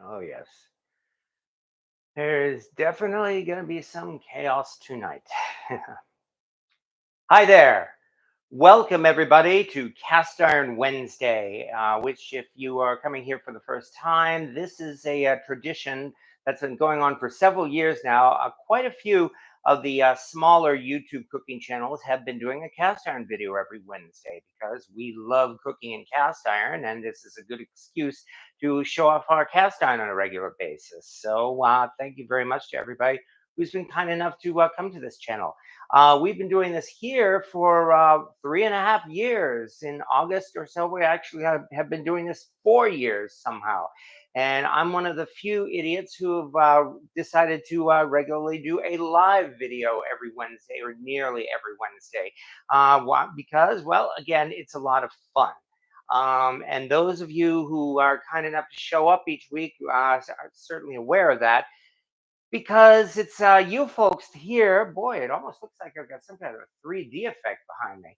Oh, yes. There's definitely going to be some chaos tonight. Hi there. Welcome, everybody, to Cast Iron Wednesday, which, if you are coming here for the first time, this is a tradition that's been going on for several years now. Quite a few of the smaller YouTube cooking channels have been doing a cast iron video every Wednesday because we love cooking in cast iron, and this is a good excuse to show off our cast iron on a regular basis. So, thank you very much to everybody who's been kind enough to come to this channel. We've been doing this here for 3.5 years. In August or so, we actually have been doing this 4 years somehow. And I'm one of the few idiots who have decided to regularly do a live video every Wednesday, or nearly every Wednesday. Why? Because, well, again, it's a lot of fun. And those of you who are kind enough to show up each week are certainly aware of that, because it's you folks here. Boy, it almost looks like I've got some kind of a 3D effect behind me.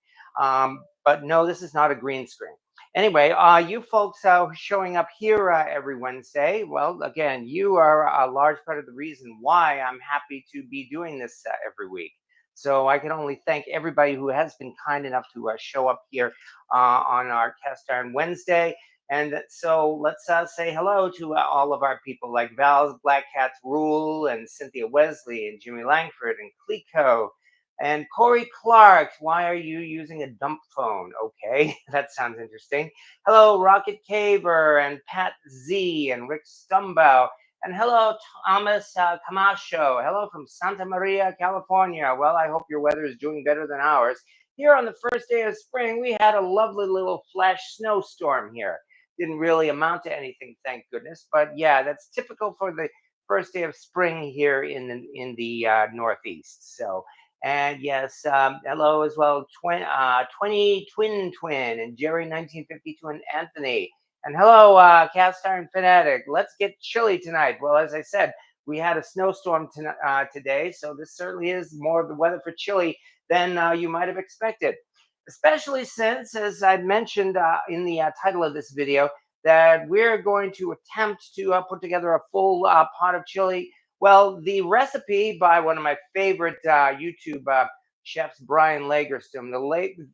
But no, this is not a green screen. Anyway, you folks showing up here every Wednesday, well, again, you are a large part of the reason why I'm happy to be doing this every week. So I can only thank everybody who has been kind enough to show up here on our Cast Iron Wednesday. And so let's say hello to all of our people like Val's Black Cats Rule, and Cynthia Wesley, and Jimmy Langford, and Clico, and Corey Clark. Why are you using a dump phone? Okay, that sounds interesting. Hello, Rocket Caver, and Pat Z, and Rick Stumbow. And hello, Thomas Camacho. Hello from Santa Maria, California. Well, I hope your weather is doing better than ours. Here on the first day of spring, we had a lovely little flash snowstorm here. Didn't really amount to anything, thank goodness. But yeah, that's typical for the first day of spring here in the Northeast. So, and yes, hello as well, 20 Twin, and Jerry 1952, and Anthony. And hello, Cast Iron Fanatic. Let's get chilly tonight. Well, as I said, we had a snowstorm today, so this certainly is more of the weather for chilly than you might have expected, especially since, as I mentioned in the title of this video, that we're going to attempt to put together a full pot of chili. Well, the recipe by one of my favorite YouTube chefs, Brian Lagerstrom,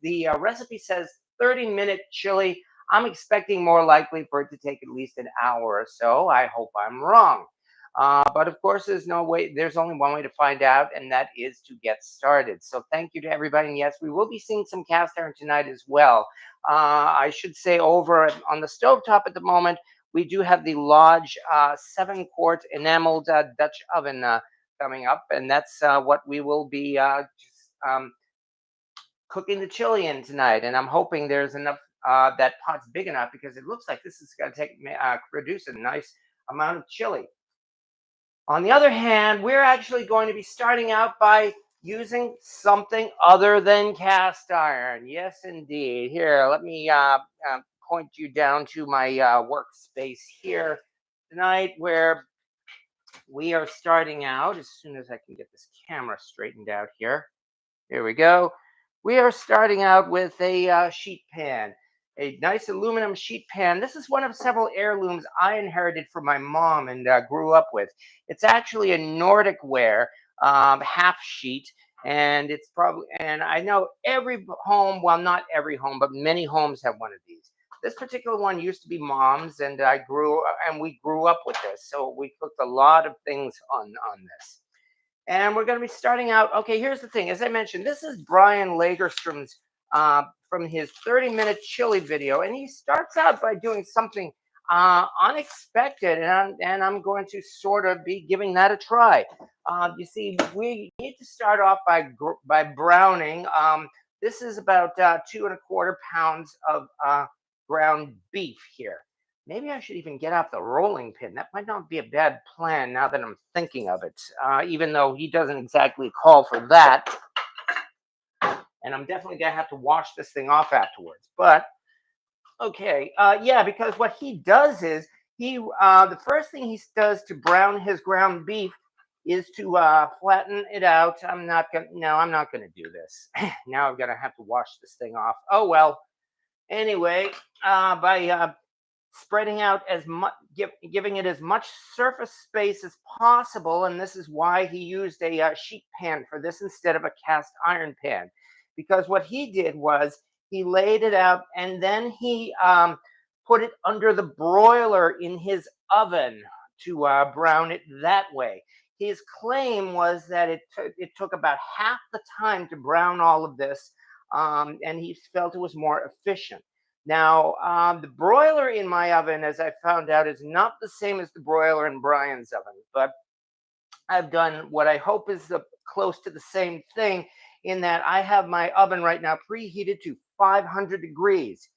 the recipe says 30-minute chili. I'm expecting more likely for it to take at least an hour or so. I hope I'm wrong. But of course, there's only one way to find out, and that is to get started. So thank you to everybody. And yes, we will be seeing some cast iron tonight as well. I should say, over on the stovetop at the moment, we do have the Lodge 7-quart enameled Dutch oven coming up, and that's what we will be cooking the chili in tonight. And I'm hoping there's enough, that pot's big enough, because it looks like this is going to produce a nice amount of chili. On the other hand, we're actually going to be starting out by using something other than cast iron. Yes, indeed. Here, let me point you down to my workspace here tonight, where we are starting out. As soon as I can get this camera straightened out here. Here we go. We are starting out with a sheet pan. A nice aluminum sheet pan. This is one of several heirlooms I inherited from my mom and grew up with. It's actually a Nordic ware half sheet, and I know every home, well, not every home, but many homes have one of these. This particular one used to be mom's, and we grew up with this, so we cooked a lot of things on this. And we're going to be starting out. Okay, here's the thing. As I mentioned, this is Brian Lagerstrom's from his 30-minute chili video, and he starts out by doing something unexpected, and I'm going to sort of be giving that a try. You see, we need to start off by browning. This is about 2¼ pounds of ground beef here. Maybe I should even get out the rolling pin. That might not be a bad plan now that I'm thinking of it, even though he doesn't exactly call for that. And I'm definitely going to have to wash this thing off afterwards. But, okay, yeah, because what he does is, the first thing he does to brown his ground beef is to flatten it out. I'm not going to do this. Now I'm going to have to wash this thing off. Oh, well. Anyway, by spreading out giving it as much surface space as possible. And this is why he used a sheet pan for this instead of a cast iron pan. Because what he did was he laid it out and then he put it under the broiler in his oven to brown it that way. His claim was that it took about half the time to brown all of this, and he felt it was more efficient. Now, the broiler in my oven, as I found out, is not the same as the broiler in Brian's oven, but I've done what I hope is close to the same thing in that I have my oven right now preheated to 500 degrees.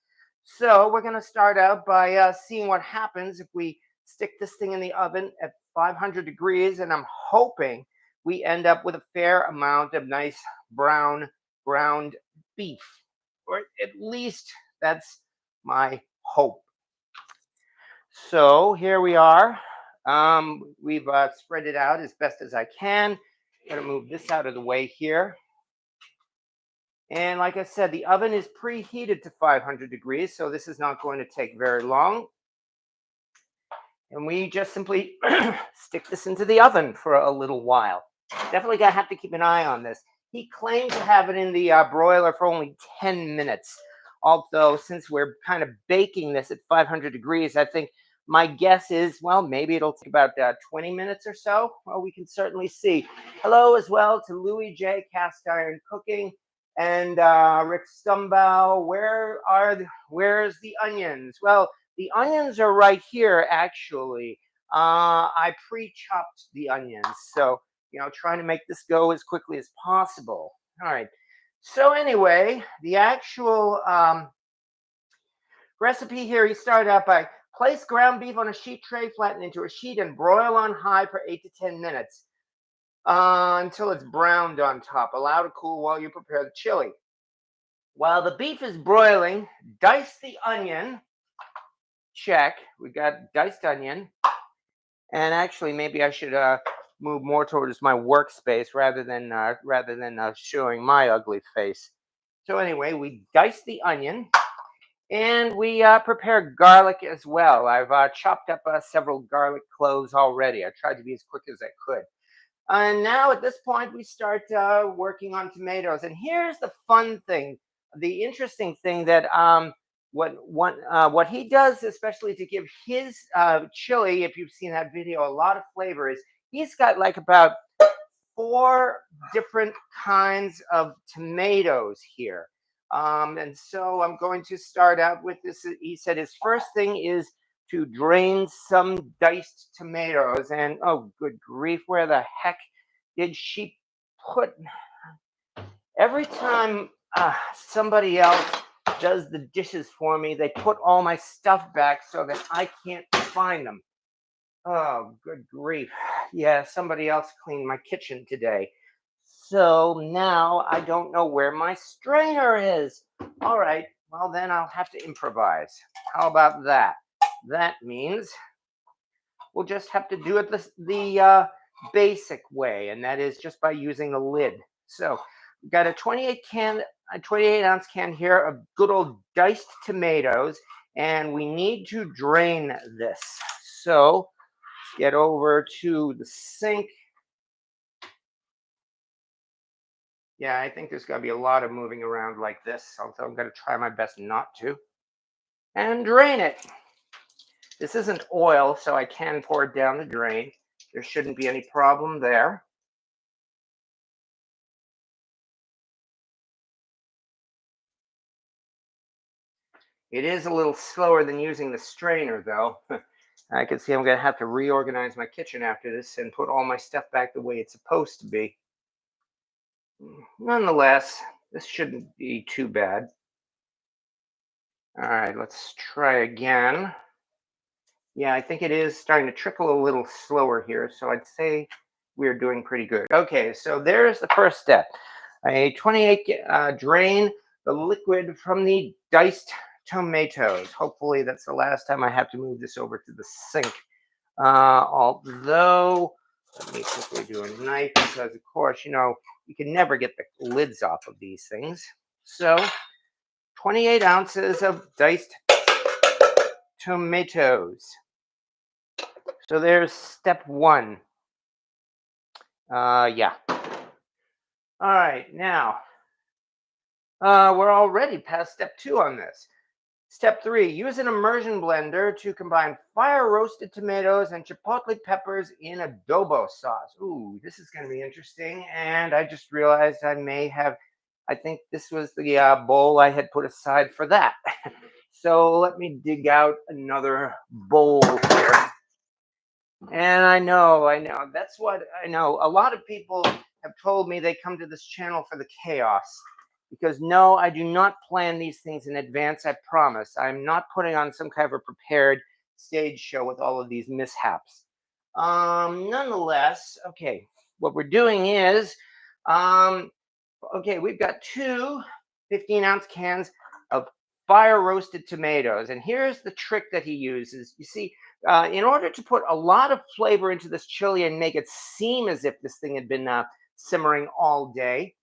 So we're going to start out by seeing what happens if we stick this thing in the oven at 500 degrees, and I'm hoping we end up with a fair amount of nice brown ground beef, or at least that's my hope. So here we are. We've spread it out as best as I can. I'm going to move this out of the way here. And like I said, the oven is preheated to 500 degrees, so this is not going to take very long. And we just simply stick this into the oven for a little while. Definitely going to have to keep an eye on this. He claimed to have it in the broiler for only 10 minutes. Although, since we're kind of baking this at 500 degrees, I think my guess is, well, maybe it'll take about 20 minutes or so. Well, we can certainly see. Hello as well to Louis J. Cast Iron Cooking and Rick Stumbow. Where's the onions? Well, the onions are right here, actually. I pre-chopped the onions. So, trying to make this go as quickly as possible. All right. So anyway, the actual recipe here, he started out by place ground beef on a sheet tray, flatten into a sheet, and broil on high for 8 to 10 minutes until it's browned on top. Allow to cool while you prepare the chili. While the beef is broiling, dice the onion. Check. We got diced onion. And actually, maybe I should move more towards my workspace rather than showing my ugly face. So anyway, we dice the onion, and we prepare garlic as well. I've chopped up several garlic cloves already. I tried to be as quick as I could. And now at this point, we start working on tomatoes. And here's the fun thing, the interesting thing that what he does, especially to give his chili, if you've seen that video, a lot of flavor, is he's got like about 4 different kinds of tomatoes here. And so I'm going to start out with this. He said his first thing is to drain some diced tomatoes. And oh, good grief, where the heck did she put? Every time somebody else does the dishes for me, they put all my stuff back so that I can't find them. Oh, good grief. Yeah, somebody else cleaned my kitchen today. So now I don't know where my strainer is. All right, well then I'll have to improvise. How about that? That means we'll just have to do it the basic way, and that is just by using the lid. So we've got a 28-ounce can here of good old diced tomatoes, and we need to drain this. So let's get over to the sink. Yeah, I think there's going to be a lot of moving around like this, although I'm going to try my best not to. And drain it. This isn't oil, so I can pour it down the drain. There shouldn't be any problem there. It is a little slower than using the strainer, though. I can see I'm going to have to reorganize my kitchen after this and put all my stuff back the way it's supposed to be. Nonetheless, this shouldn't be too bad. All right, let's try again. Yeah, I think it is starting to trickle a little slower here, so I'd say we're doing pretty good. Okay, so there's the first step. A 28 drain the liquid from the diced tomatoes. Hopefully that's the last time I have to move this over to the sink. Although, let me quickly do a knife because, of course, you can never get the lids off of these things. So 28 ounces of diced tomatoes. So there's step one. Yeah. All right, now we're already past step two on this. Step three, use an immersion blender to combine fire roasted tomatoes and chipotle peppers in adobo sauce. Ooh, this is going to be interesting. And I just realized I think this was the bowl I had put aside for that. So let me dig out another bowl here. And I know. That's what I know. A lot of people have told me they come to this channel for the chaos. Because no, I do not plan these things in advance, I promise. I'm not putting on some kind of a prepared stage show with all of these mishaps. Nonetheless, okay, what we're doing is, um, okay, we've got two 15-ounce cans of fire roasted tomatoes. And here's the trick that he uses. You see, in order to put a lot of flavor into this chili and make it seem as if this thing had been simmering all day,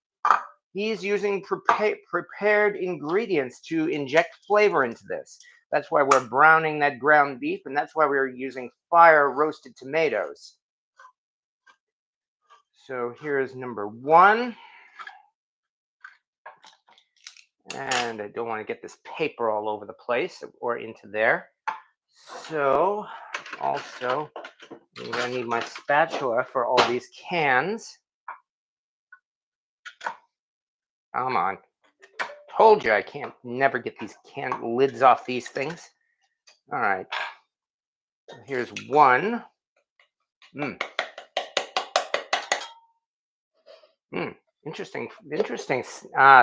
he's using prepared ingredients to inject flavor into this. That's why we're browning that ground beef, and that's why we're using fire roasted tomatoes. So here's number one. And I don't want to get this paper all over the place or into there. So also, I'm going to need my spatula for all these cans. Come on. Told you I can't never get these can lids off these things. All right. Here's one. Interesting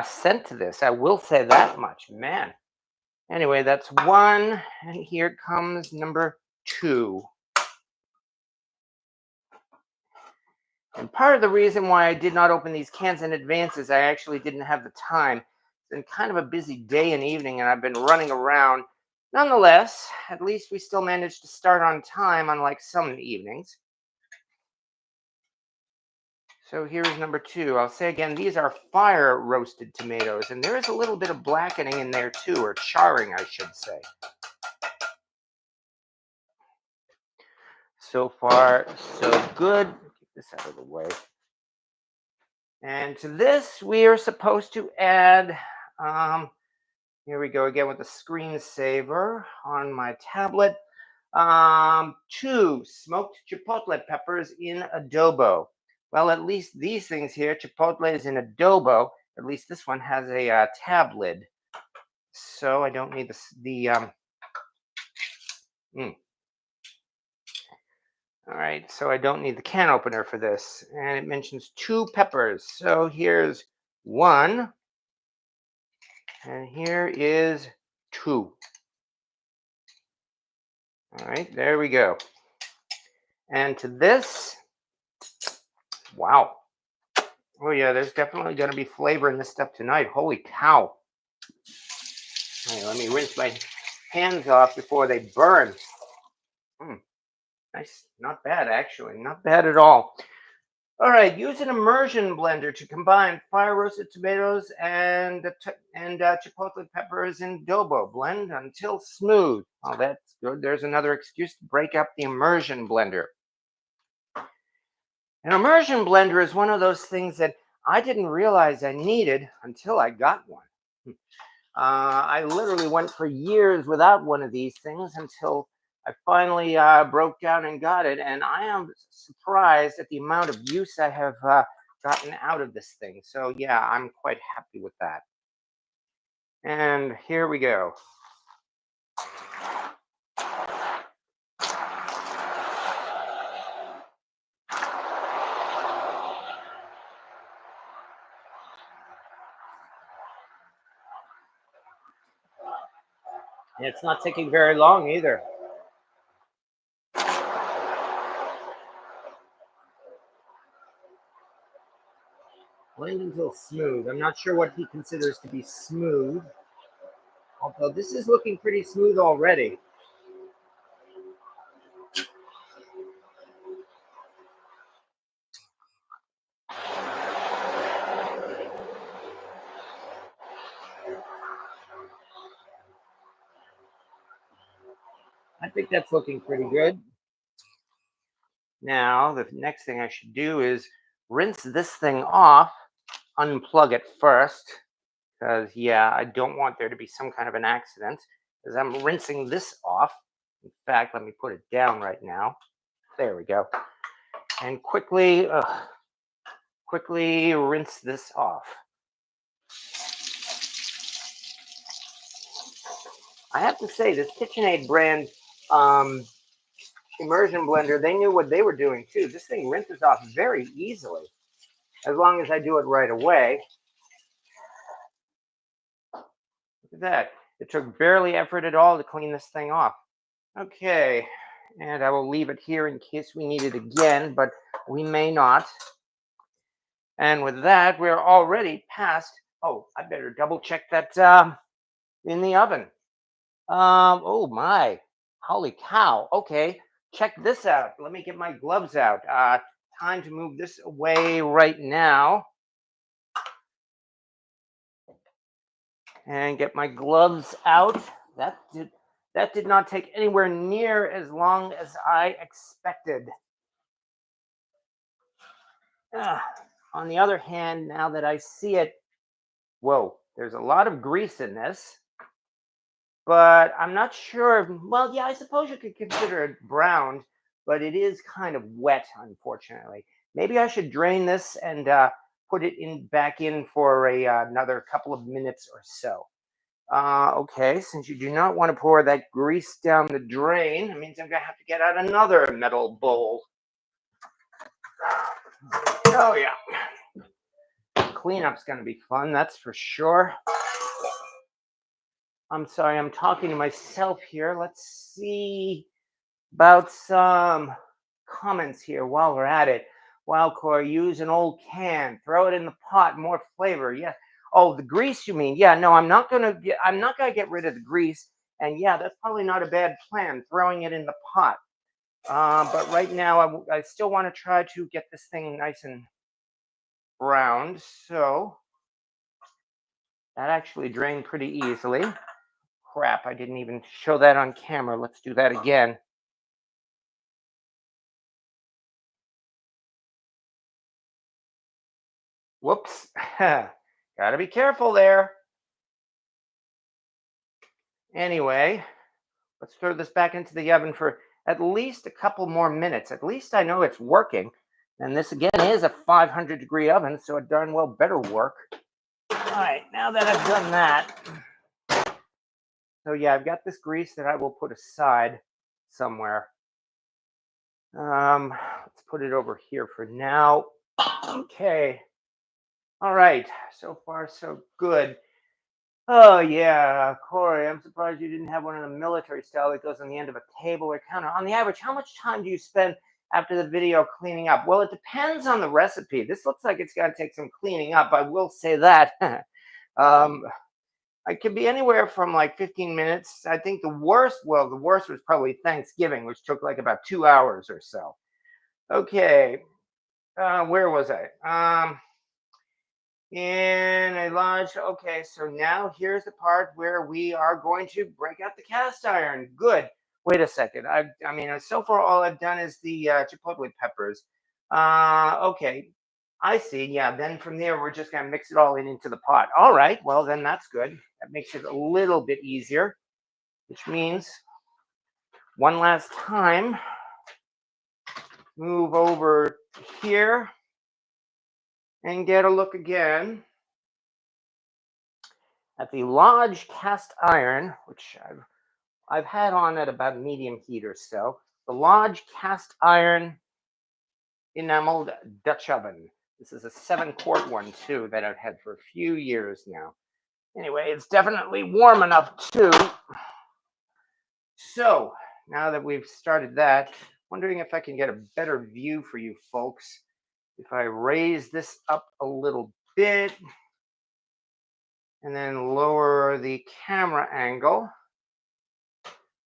scent to this. I will say that much, man. Anyway, that's one, and here comes number two. And part of the reason why I did not open these cans in advance is I actually didn't have the time. It's been kind of a busy day and evening, and I've been running around. Nonetheless, at least we still managed to start on time, unlike some evenings. So here's number two. I'll say again, these are fire roasted tomatoes, and there is a little bit of blackening in there too, or charring, I should say. So far, so good. Get this out of the way. And to this, we are supposed to add, here we go again with the screensaver on my tablet. Two smoked chipotle peppers in adobo. Well, at least these things here, chipotle is in adobo. At least this one has a tab lid, so I don't need All right, so I don't need the can opener for this, and it mentions two peppers. So here's one, and here is two. All right, there we go. And to this, wow. Oh yeah, there's definitely going to be flavor in this stuff tonight. Holy cow. Right, let me rinse my hands off before they burn. Nice, not bad actually, not bad at all. All right, use an immersion blender to combine fire roasted tomatoes and chipotle peppers in adobo. Blend until smooth. Oh, that's good. There's another excuse to break up the immersion blender. An immersion blender is one of those things that I didn't realize I needed until I got one. I literally went for years without one of these things until I finally broke down and got it. And I am surprised at the amount of use I have gotten out of this thing. So yeah, I'm quite happy with that. And here we go. It's not taking very long either. Blend until smooth. I'm not sure what he considers to be smooth. Although this is looking pretty smooth already. I think that's looking pretty good. Now, the next thing I should do is rinse this thing off, unplug it first, because, yeah, I don't want there to be some kind of an accident as I'm rinsing this off. In fact, let me put it down right now. There we go. And quickly rinse this off. I have to say, this KitchenAid brand immersion blender, they knew what they were doing too. This thing rinses off very easily, as long as I do it right away. Look at that. It took barely effort at all to clean this thing off. Okay, and I will leave it here in case we need it again, but we may not. And with that, we're already past. Oh, I better double check that in the oven. Oh my, holy cow. Okay, check this out. Let me get my gloves out. Time to move this away right now. And get my gloves out. That did not take anywhere near as long as I expected. On the other hand, now that I see it, whoa, there's a lot of grease in this, but I'm not sure. Well, yeah, I suppose you could consider it browned, but it is kind of wet, unfortunately. Maybe I should drain this and put it back in for another couple of minutes or so. Okay, since you do not want to pour that grease down the drain, it means I'm going to have to get out another metal bowl. Oh, yeah. Cleanup's going to be fun, that's for sure. I'm sorry, I'm talking to myself here. Let's see about some comments here while we're at it. Wildcore, use an old can, throw it in the pot, more flavor. Yeah. Oh, the grease, you mean? Yeah, no, I'm not gonna get rid of the grease. And yeah, that's probably not a bad plan, throwing it in the pot. But right now, I still want to try to get this thing nice and browned. So that actually drained pretty easily. Crap, I didn't even show that on camera. Let's do that again. Whoops. Gotta be careful there. Anyway, let's throw this back into the oven for at least a couple more minutes. At least I know it's working. And this again is a 500-degree oven, so it darn well better work. All right, now that I've done that, so yeah, I've got this grease that I will put aside somewhere. Let's put it over here for now. Okay. All right, so far so good. Oh yeah, Corey, I'm surprised you didn't have one of the military style that goes on the end of a table or counter. On the average, how much time do you spend after the video cleaning up? Well, it depends on the recipe. This looks like it's going to take some cleaning up. I will say that. It could be anywhere from like 15 minutes. I think the worst was probably Thanksgiving, which took like about 2 hours or so. Okay, where was I? In a large, okay, so now here's the part where we are going to break out the cast iron. Good. Wait a second. I mean, so far all I've done is the chipotle peppers. Okay, I see. Yeah, then from there we're just gonna mix it all into the pot. All right. Well, then that's good. That makes it a little bit easier, which means one last time, move over here and get a look again at the large cast iron, which I've had on at about medium heat or so. The large cast iron enameled Dutch oven. This is a 7-quart one too that I've had for a few years now. Anyway, it's definitely warm enough too. So now that we've started that, wondering if I can get a better view for you folks. If I raise this up a little bit and then lower the camera angle,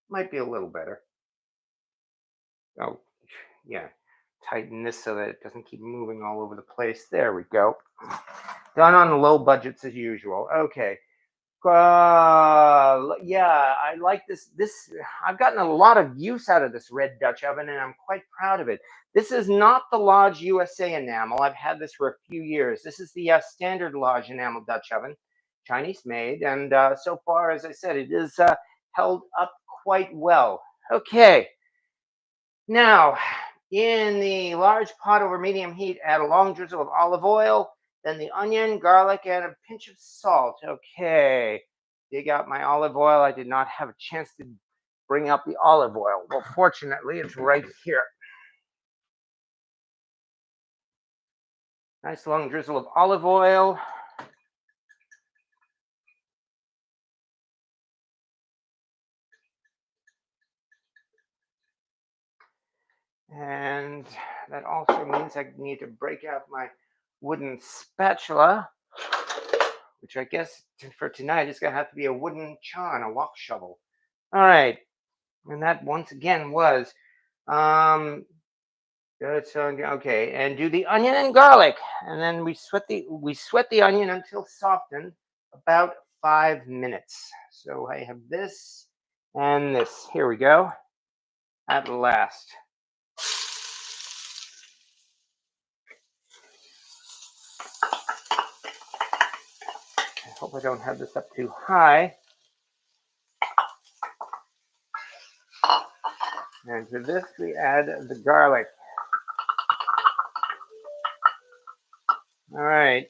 might be a little better. Oh, yeah. Tighten this so that it doesn't keep moving all over the place. There we go. Done on the low budgets as usual. Okay. Yeah, I like this. I've gotten a lot of use out of this red Dutch oven, and I'm quite proud of it. This is not the Lodge USA enamel. I've had this for a few years. This is the standard Lodge enamel Dutch oven, Chinese made, and so far, as I said, it is held up quite well. Okay, now in the large pot over medium heat, add a long drizzle of olive oil, then the onion, garlic, and a pinch of salt. Okay, dig out my olive oil. I did not have a chance to bring up the olive oil. Well, fortunately, it's right here. Nice long drizzle of olive oil. And that also means I need to break out my wooden spatula, which I guess for tonight is going to have to be a wooden chon, a wok shovel. All right. And that once again was good. So okay, and do the onion and garlic, and then we sweat the onion until softened, about 5 minutes. So I have this and this. Here we go. At last. I hope I don't have this up too high. And to this we add the garlic. All right.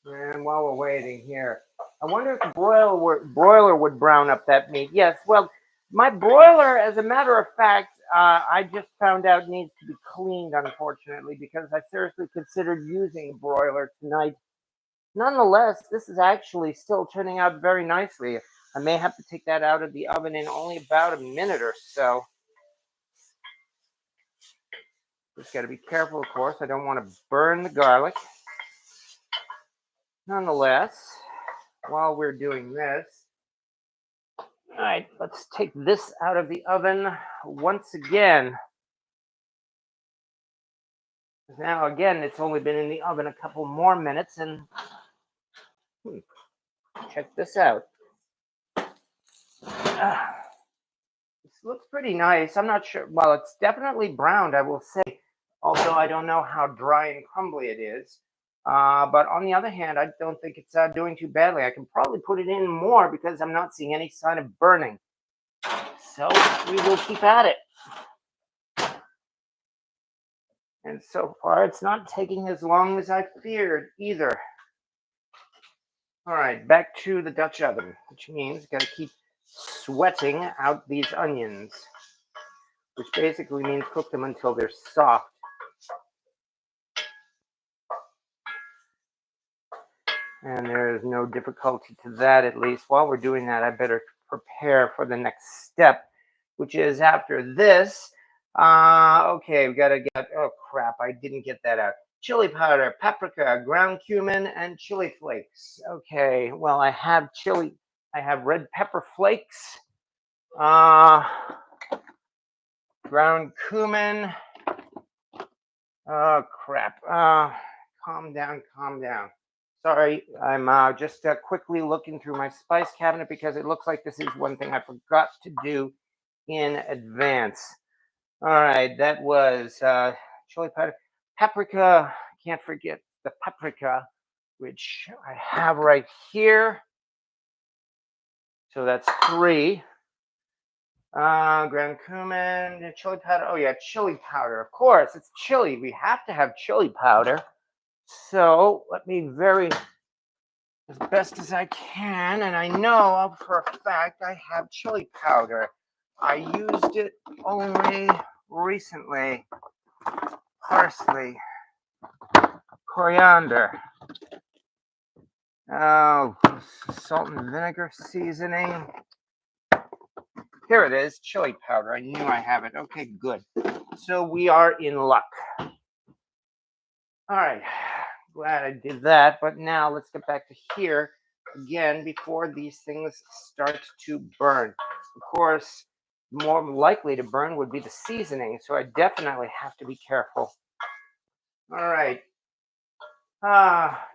And while we're waiting here, I wonder if the broiler would brown up that meat. Yes, well, my broiler, as a matter of fact, I just found out needs to be cleaned, unfortunately, because I seriously considered using a broiler tonight. Nonetheless, this is actually still turning out very nicely. I may have to take that out of the oven in only about a minute or so. Just got to be careful, of course. I don't want to burn the garlic. Nonetheless, while we're doing this, all right, let's take this out of the oven once again. Now, again, it's only been in the oven a couple more minutes, and check this out. This looks pretty nice. I'm not sure. Well, it's definitely browned, I will say, although I don't know how dry and crumbly it is. But on the other hand, I don't think it's doing too badly. I can probably put it in more because I'm not seeing any sign of burning. So we will keep at it. And so far, it's not taking as long as I feared either. All right, back to the Dutch oven, which means got to keep sweating out these onions, which basically means cook them until they're soft. And there is no difficulty to that, at least. While we're doing that, I better prepare for the next step, which is after this. Okay, we got to get, oh crap, I didn't get that out. Chili powder, paprika, ground cumin, and chili flakes. Okay, well, I have red pepper flakes, ground cumin. Oh crap. Calm down. Sorry, I'm just quickly looking through my spice cabinet because it looks like this is one thing I forgot to do in advance. All right, that was chili powder, paprika. Can't forget the paprika, which I have right here. So that's 3. Ground cumin, chili powder. Oh yeah, chili powder. Of course, it's chili. We have to have chili powder. So let me as best as I can, and I know for a fact I have chili powder. I used it only recently. Parsley, coriander, oh, salt and vinegar seasoning. Here it is, chili powder. I knew I have it. Okay, good. So we are in luck. All right, glad I did that. But now let's get back to here again before these things start to burn. Of course, more likely to burn would be the seasoning, so I definitely have to be careful. All right.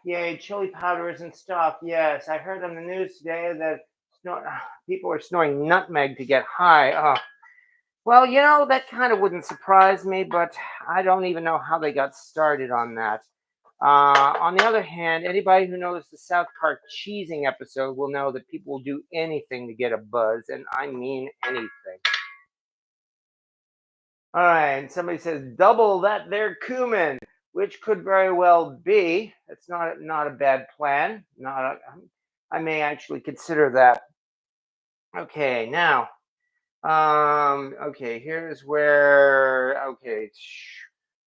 Yay, chili powder isn't stuff. Yes, I heard on the news today that people are snoring nutmeg to get high. Well, that kind of wouldn't surprise me, but I don't even know how they got started on that. On the other hand, anybody who knows the South Park cheesing episode will know that people will do anything to get a buzz, and I mean anything. All right, and somebody says double that there cumin, which could very well be. It's not a bad plan. I may actually consider that. Okay, now, okay, here's where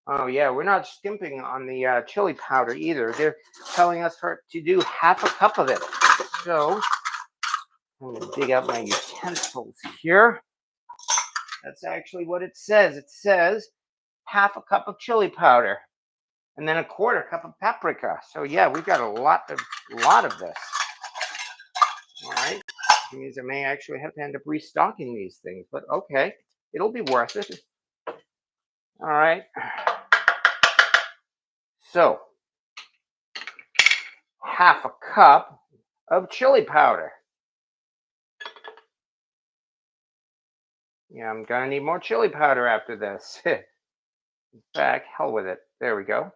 Oh yeah, we're not skimping on the chili powder either. They're telling us to do half a cup of it. So I'm gonna dig out my utensils here. That's actually what it says. It says half a cup of chili powder and then a quarter cup of paprika. So yeah, we've got a lot of this. All right. Which means I may actually have to end up restocking these things, but okay, it'll be worth it. All right. So half a cup of chili powder. Yeah, I'm gonna need more chili powder after this. In fact, hell with it. There we go.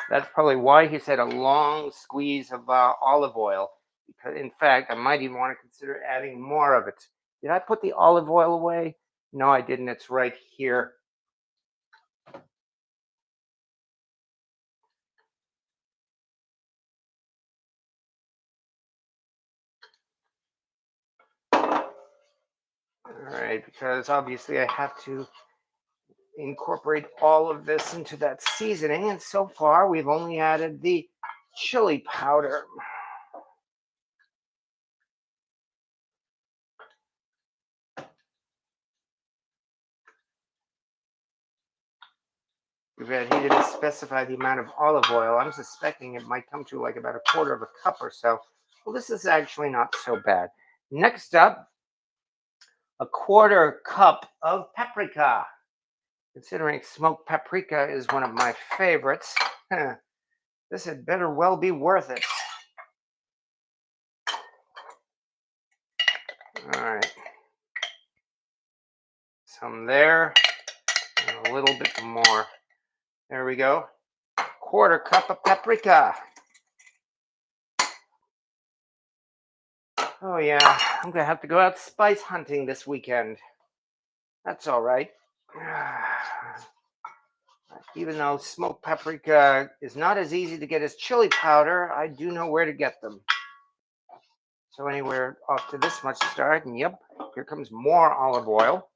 That's probably why he said a long squeeze of olive oil. Because, in fact, I might even want to consider adding more of it. Did I put the olive oil away? No, I didn't. It's right here. All right, because obviously I have to incorporate all of this into that seasoning. And so far, we've only added the chili powder. He didn't specify the amount of olive oil. I'm suspecting it might come to like about a quarter of a cup or so. Well, this is actually not so bad. Next up, a quarter cup of paprika. Considering smoked paprika is one of my favorites, this had better well be worth it. All right. Some there, and a little bit more. There we go. Quarter cup of paprika. Oh yeah, I'm gonna have to go out spice hunting this weekend. That's all right. Even though smoked paprika is not as easy to get as chili powder, I do know where to get them. So anywhere off to this much start, and yep, here comes more olive oil.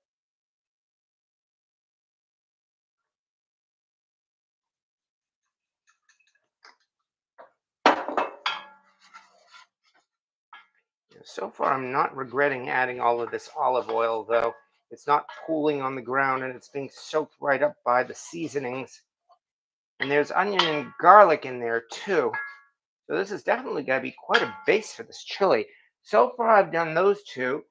So far, I'm not regretting adding all of this olive oil, though. It's not pooling on the ground and it's being soaked right up by the seasonings. And there's onion and garlic in there, too. So this is definitely going to be quite a base for this chili. So far, I've done those two.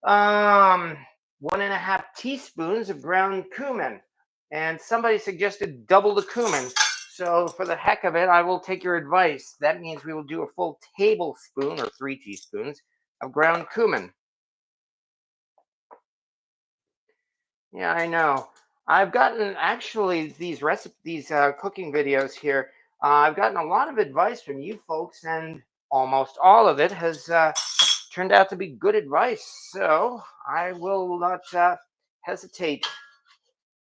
1.5 teaspoons of ground cumin. And somebody suggested double the cumin. So for the heck of it, I will take your advice. That means we will do a full tablespoon or 3 teaspoons of ground cumin. Yeah, I know. I've gotten actually these cooking videos here. I've gotten a lot of advice from you folks, and almost all of it has turned out to be good advice. So I will not hesitate,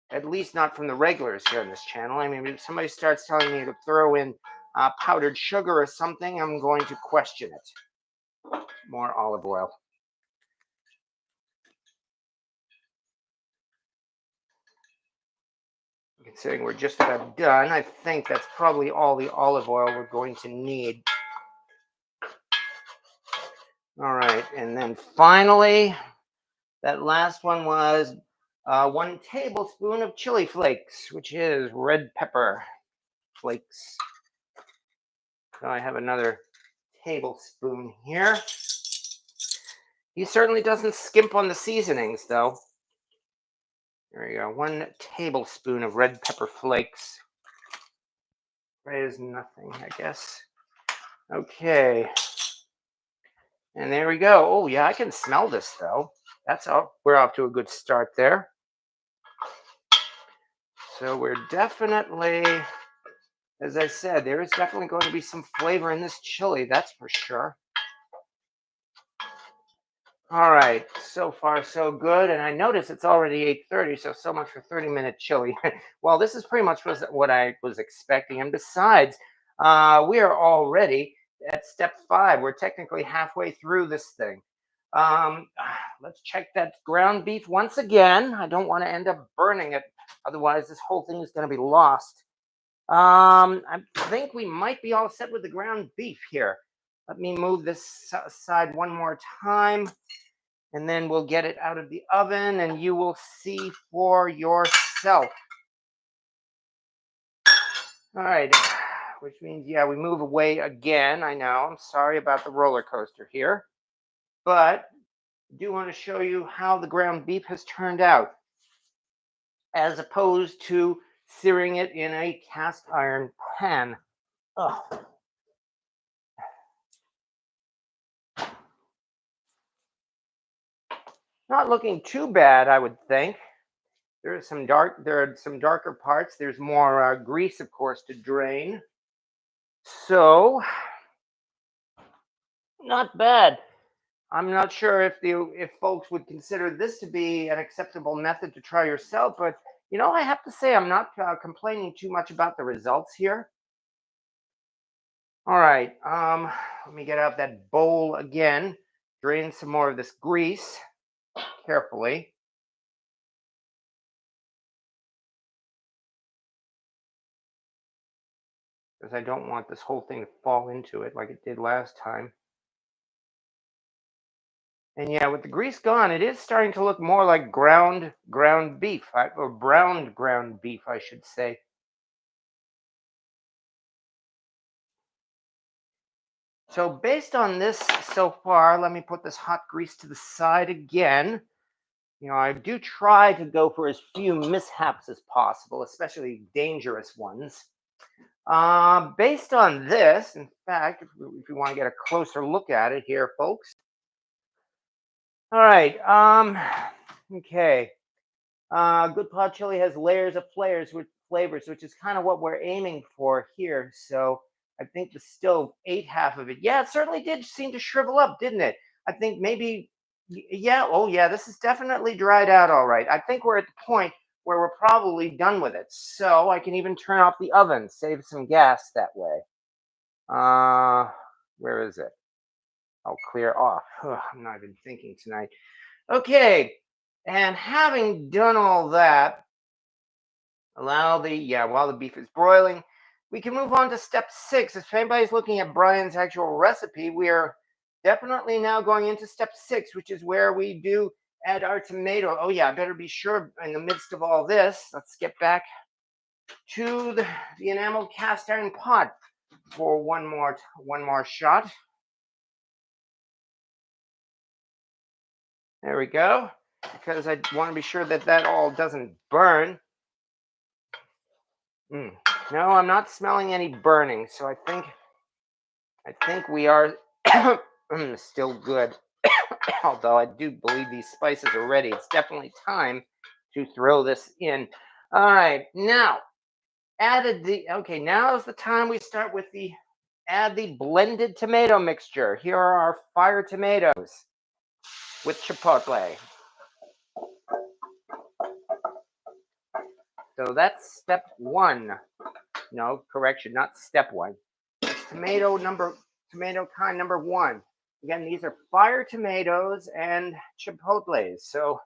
at least not from the regulars here on this channel. I mean, if somebody starts telling me to throw in powdered sugar or something, I'm going to question it. More olive oil. Considering we're just about done, I think that's probably all the olive oil we're going to need. All right, and then finally, that last one was 1 tablespoon of chili flakes, which is red pepper flakes. So I have another tablespoon here. He certainly doesn't skimp on the seasonings, though. There we go. 1 tablespoon of red pepper flakes. Red is nothing, I guess. Okay. And there we go. Oh, yeah, I can smell this, though. That's all. We're off to a good start there. So we're definitely, as I said, there is definitely going to be some flavor in this chili. That's for sure. All right, so far so good. And I notice it's already 8:30, so much for 30-minute chili. Well, this is pretty much what I was expecting. And besides, we are already at step 5. We're technically halfway through this thing. Um, let's check that ground beef once again. I don't want to end up burning it. Otherwise, this whole thing is going to be lost. I think we might be all set with the ground beef here. Let me move this aside one more time, and then we'll get it out of the oven and you will see for yourself. All right, which means, yeah, we move away again. I know, I'm sorry about the roller coaster here, but I do want to show you how the ground beef has turned out as opposed to searing it in a cast iron pan. Ugh. Not looking too bad, I would think. There are some darker parts. There's more grease, of course, to drain. So, not bad. I'm not sure if folks would consider this to be an acceptable method to try yourself, but I have to say I'm not complaining too much about the results here. All right, let me get out that bowl again. Drain some more of this grease carefully. Because I don't want this whole thing to fall into it like it did last time. And yeah, with the grease gone, it is starting to look more like ground beef, or browned ground beef, I should say. So based on this so far, let me put this hot grease to the side again. I do try to go for as few mishaps as possible, especially dangerous ones. Based on this, in fact, if you want to get a closer look at it here, folks. All right. Okay. Good pot chili has layers of flavors, which is kind of what we're aiming for here. So I think the stove ate half of it. Yeah, it certainly did seem to shrivel up, didn't it? I think maybe, yeah. Oh, yeah. This is definitely dried out. All right. I think we're at the point where we're probably done with it. So I can even turn off the oven, save some gas that way. Where is it? I'll clear off. Ugh, I'm not even thinking tonight. Okay. And having done all that, while the beef is broiling, we can move on to step 6. If anybody's looking at Brian's actual recipe, we are definitely now going into step 6, which is where we do add our tomato. Oh yeah, I better be sure in the midst of all this, let's get back to the enamel cast iron pot for one more shot. There we go. Because I want to be sure that all doesn't burn. No, I'm not smelling any burning, so I think we are still good. Although I do believe these spices are ready. It's definitely time to throw this in. All right, now now is the time we start with add the blended tomato mixture. Here are our fire tomatoes with chipotle. So that's step 1. No, correction, not step 1. Tomato kind number 1. Again, these are fire tomatoes and chipotles. So,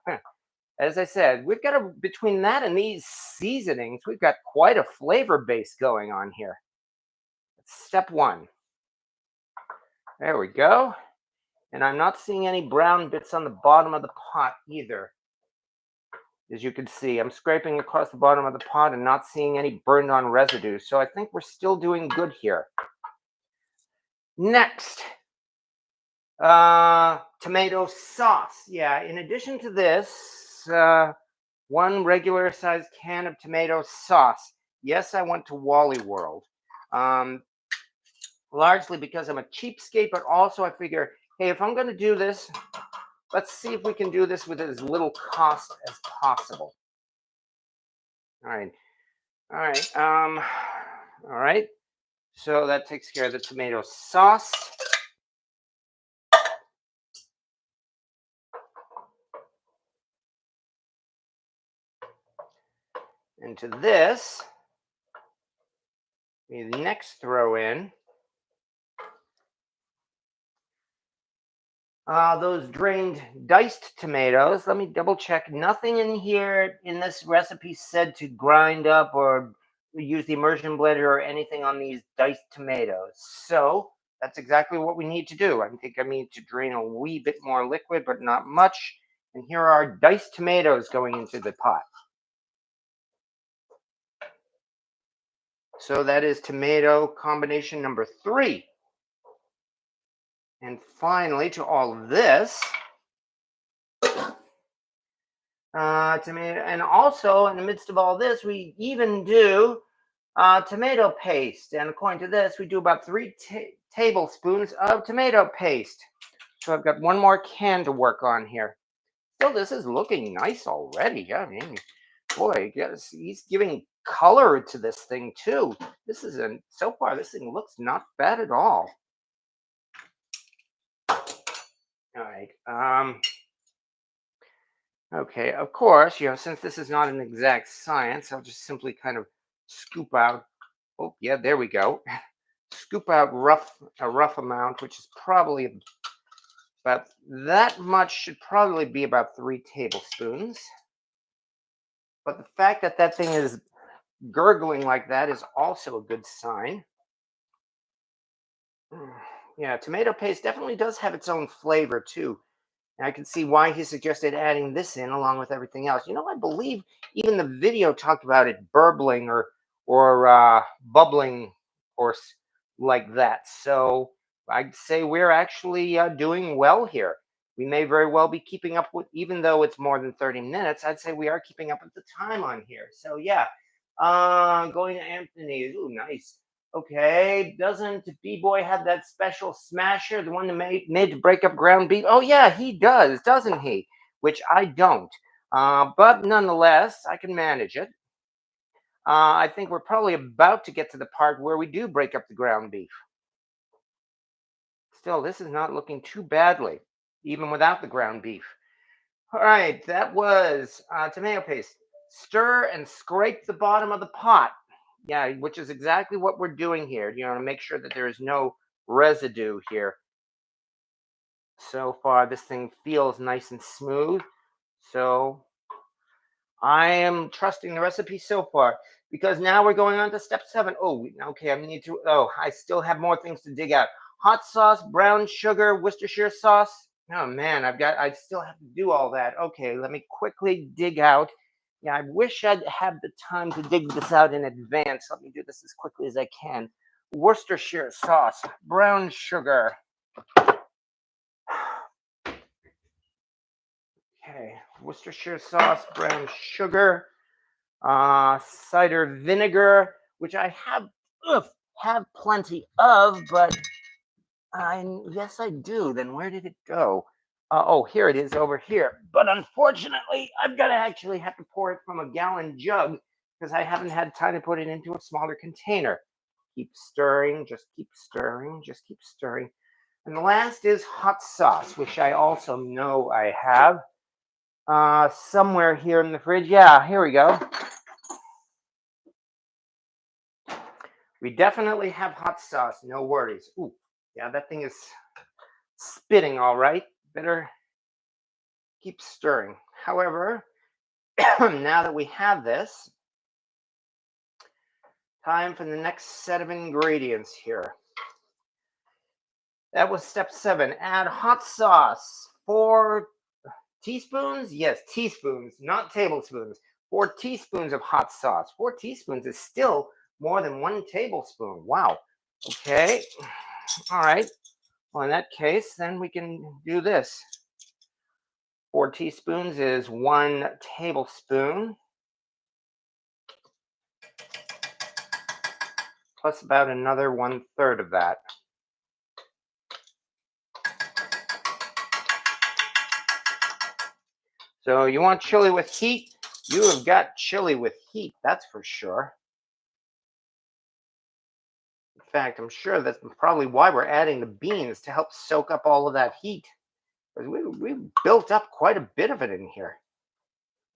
as I said, between that and these seasonings, we've got quite a flavor base going on here. That's step 1. There we go. And I'm not seeing any brown bits on the bottom of the pot either. As you can see, I'm scraping across the bottom of the pot and not seeing any burned on residue. So I think we're still doing good here. Next, tomato sauce. Yeah, in addition to this, 1 regular sized can of tomato sauce. Yes, I went to Wally World. Um, Largely because I'm a cheapskate, but also I figure, hey, if I'm going to do this, let's see if we can do this with as little cost as possible. All right. All right. All right. So that takes care of the tomato sauce. Into this, we next throw in those drained diced tomatoes. Let me double check. Nothing in here in this recipe said to grind up or use the immersion blender or anything on these diced tomatoes. So that's exactly what we need to do. I think I need to drain a wee bit more liquid, but not much. And here are diced tomatoes going into the pot. So that is tomato combination number 3. And finally, to all of this, tomato, and also in the midst of all this, we even do tomato paste. And according to this, we do about 3 tablespoons of tomato paste. So I've got 1 more can to work on here. Still, this is looking nice already. I mean, boy, yes, he's giving color to this thing too. This isn't so far. This thing looks not bad at all. All right. Okay, of course, since this is not an exact science, I'll just simply kind of scoop out. Oh, yeah, there we go. Scoop out a rough amount, which is probably about that much, should probably be about 3 tablespoons. But the fact that that thing is gurgling like that is also a good sign. Yeah, tomato paste definitely does have its own flavor too. And I can see why he suggested adding this in along with everything else. I believe even the video talked about it burbling or bubbling or like that. So I'd say we're actually doing well here. We may very well be keeping up with, even though it's more than 30 minutes, I'd say we are keeping up with the time on here. So yeah, going to Anthony. Ooh, nice. Okay, doesn't B-Boy have that special smasher, the one that made to break up ground beef? Oh yeah, he does, doesn't he? Which I don't. But nonetheless, I can manage it. I think we're probably about to get to the part where we do break up the ground beef. Still, this is not looking too badly, even without the ground beef. All right, that was tomato paste. Stir and scrape the bottom of the pot. Yeah, which is exactly what we're doing here, to make sure that there is no residue here. So far, this thing feels nice and smooth. So I am trusting the recipe so far because now we're going on to step 7. Oh, okay, I still have more things to dig out. Hot sauce, brown sugar, Worcestershire sauce. Oh man, I still have to do all that. Okay, let me quickly dig out. Yeah, I wish I'd have the time to dig this out in advance. Let me do this as quickly as I can. Worcestershire sauce, brown sugar. Okay, Worcestershire sauce, brown sugar, cider vinegar, which I have plenty of, but yes, I do. Then where did it go? Oh, here it is over here. But unfortunately, I've got to actually have to pour it from a gallon jug because I haven't had time to put it into a smaller container. Keep stirring, just keep stirring, just keep stirring. And the last is hot sauce, which I also know I have somewhere here in the fridge. Yeah, here we go. We definitely have hot sauce, no worries. Ooh, yeah, that thing is spitting all right. Better keep stirring. However, now that we have this, time for the next set of ingredients here. That was step 7. Add hot sauce. 4 teaspoons? Yes, teaspoons, not tablespoons. 4 teaspoons of hot sauce. 4 teaspoons is still more than 1 tablespoon. Wow. Okay. All right. Well, in that case, then we can do this. 4 teaspoons is 1 tablespoon, plus about another 1/3 of that. So you want chili with heat? You have got chili with heat, that's for sure. In fact, I'm sure that's probably why we're adding the beans to help soak up all of that heat. Because we built up quite a bit of it in here.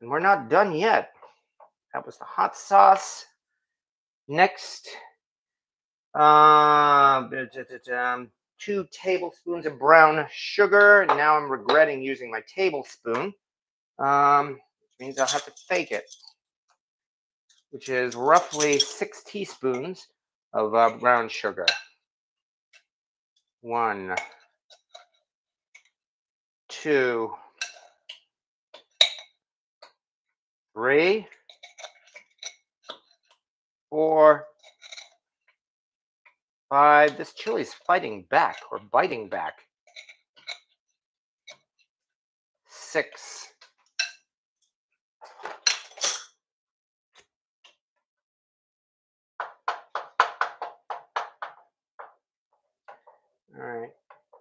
And we're not done yet. That was the hot sauce. Next, um, 2 tablespoons of brown sugar. Now I'm regretting using my tablespoon, which means I'll have to fake it, which is roughly 6 teaspoons of brown sugar. 1, 2, 3, 4, 5. This chili's fighting back or biting back. 6. All right.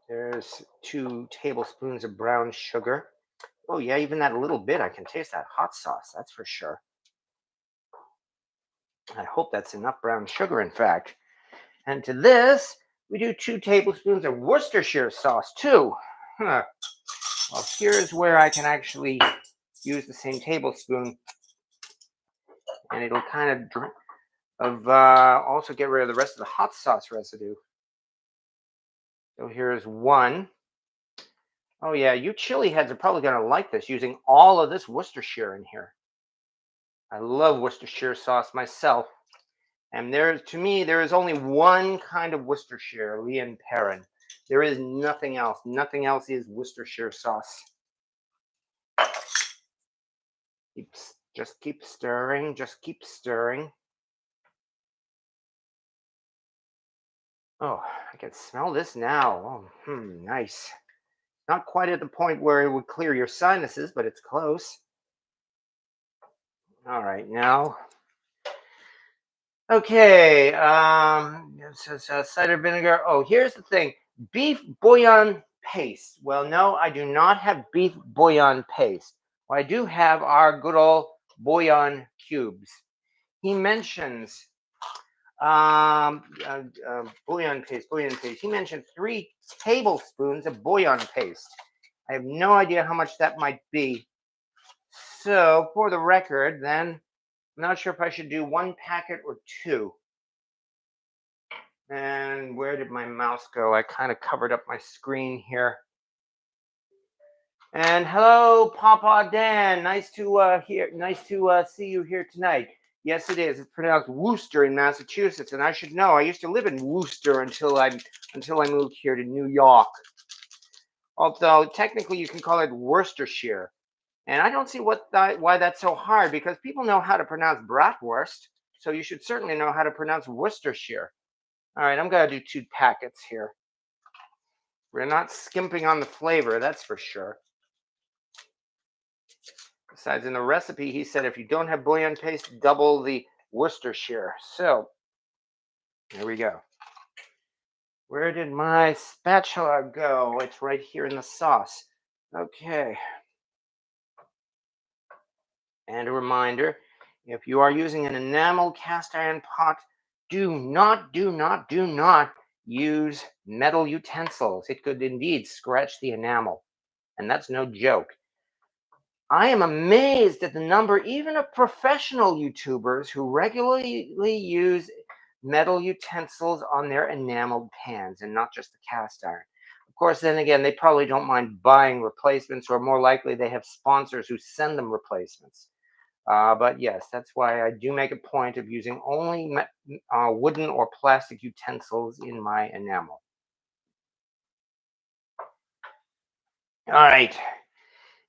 There's 2 tablespoons of brown sugar. Oh, yeah, even that little bit, I can taste that hot sauce, that's for sure. I hope that's enough brown sugar, in fact. And to this, we do 2 tablespoons of Worcestershire sauce, too. Huh. Well, here's where I can actually use the same tablespoon, and it'll kind of also get rid of the rest of the hot sauce residue. So here's 1. Oh, yeah, you chili heads are probably going to like this, using all of this Worcestershire in here. I love Worcestershire sauce myself. And to me, there is only one kind of Worcestershire, Lee and Perrin. There is nothing else. Nothing else is Worcestershire sauce. Just keep stirring. Just keep stirring. Oh, I can smell this now. Oh, nice. Not quite at the point where it would clear your sinuses, but it's close. All right, now. Okay, cider vinegar. Oh, here's the thing. Beef bouillon paste. Well, no, I do not have beef bouillon paste. Well, I do have our good old bouillon cubes. He mentions bouillon paste, bouillon paste. He mentioned 3 tablespoons of bouillon paste. I have no idea how much that might be. So, for the record, then, I'm not sure if I should do 1 packet or 2. And where did my mouse go? I kind of covered up my screen here. And hello, Papa Dan. Nice to see you here tonight. Yes, it is. It's pronounced Worcester in Massachusetts, and I should know. I used to live in Worcester until I moved here to New York. Although technically you can call it Worcestershire, and I don't see why that's so hard, because people know how to pronounce bratwurst, so you should certainly know how to pronounce Worcestershire. All right, I'm gonna do 2 packets here. We're not skimping on the flavor, that's for sure. Besides, in the recipe, he said if you don't have bouillon paste, double the Worcestershire. So, there we go. Where did my spatula go? It's right here in the sauce. Okay. And a reminder, if you are using an enamel cast iron pot, do not use metal utensils. It could indeed scratch the enamel. And that's no joke. I am amazed at the number even of professional YouTubers who regularly use metal utensils on their enameled pans and not just the cast iron. Of course, then again, they probably don't mind buying replacements, or more likely they have sponsors who send them replacements. But yes, that's why I do make a point of using only wooden or plastic utensils in my enamel. All right.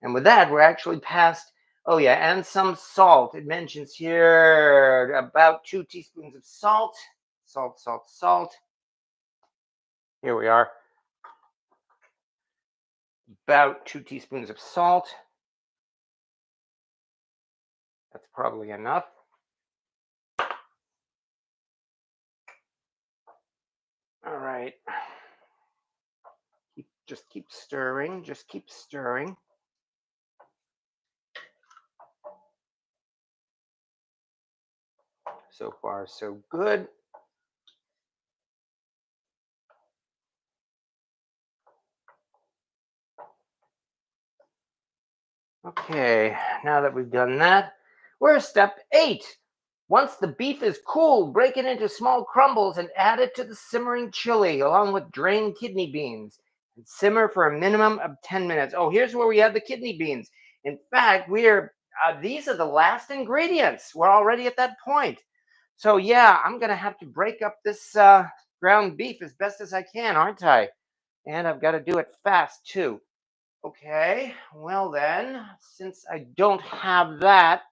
And with that, we're actually past, oh yeah, and some salt. It mentions here about 2 teaspoons of salt. Salt. Here we are. about 2 teaspoons of salt. That's probably enough. All right. Just keep stirring. Just keep stirring. So far, so good. Okay, now that we've done that, we're at step 8. Once the beef is cool, break it into small crumbles and add it to the simmering chili along with drained kidney beans and simmer for a minimum of 10 minutes. Oh, here's where we add the kidney beans. In fact, these are the last ingredients. We're already at that point. So yeah, I'm gonna have to break up this ground beef as best as I can, aren't I? And I've got to do it fast too. Okay, well then, since I don't have that,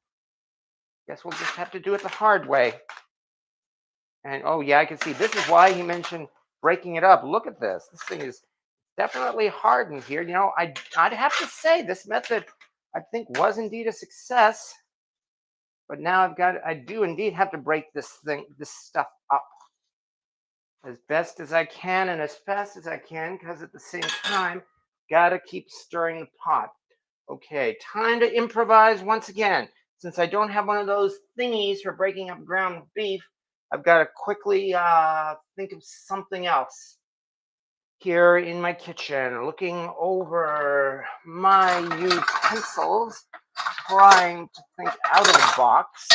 guess we'll just have to do it the hard way. And oh yeah, I can see this is why he mentioned breaking it up. Look at this. This thing is definitely hardened here. I'd have to say this method I think was indeed a success. But now I do indeed have to break this stuff up as best as I can and as fast as I can, because at the same time, gotta keep stirring the pot. Okay, time to improvise once again. Since I don't have one of those thingies for breaking up ground beef, I've got to quickly think of something else. Here in my kitchen, looking over my utensils, trying to think out of the box.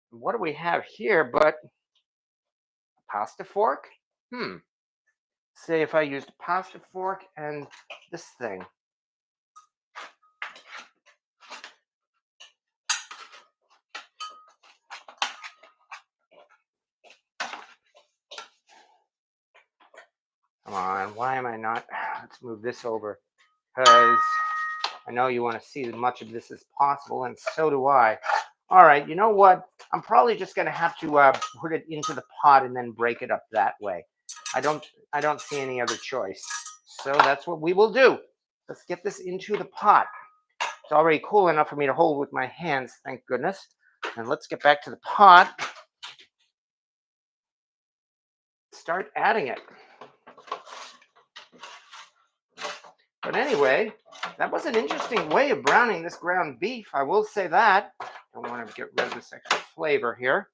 What do we have here but a pasta fork? Say if I used a pasta fork and this thing. Come on, why am I not? Let's move this over because I know you want to see as much of this as possible, and so do I. All right, you know what? I'm probably just going to have to put it into the pot and then break it up that way. I don't see any other choice. So that's what we will do. Let's get this into the pot. It's already cool enough for me to hold with my hands, thank goodness. And let's get back to the pot. Start adding it. But anyway, that was an interesting way of browning this ground beef. I will say that. Don't want to get rid of this extra flavor here.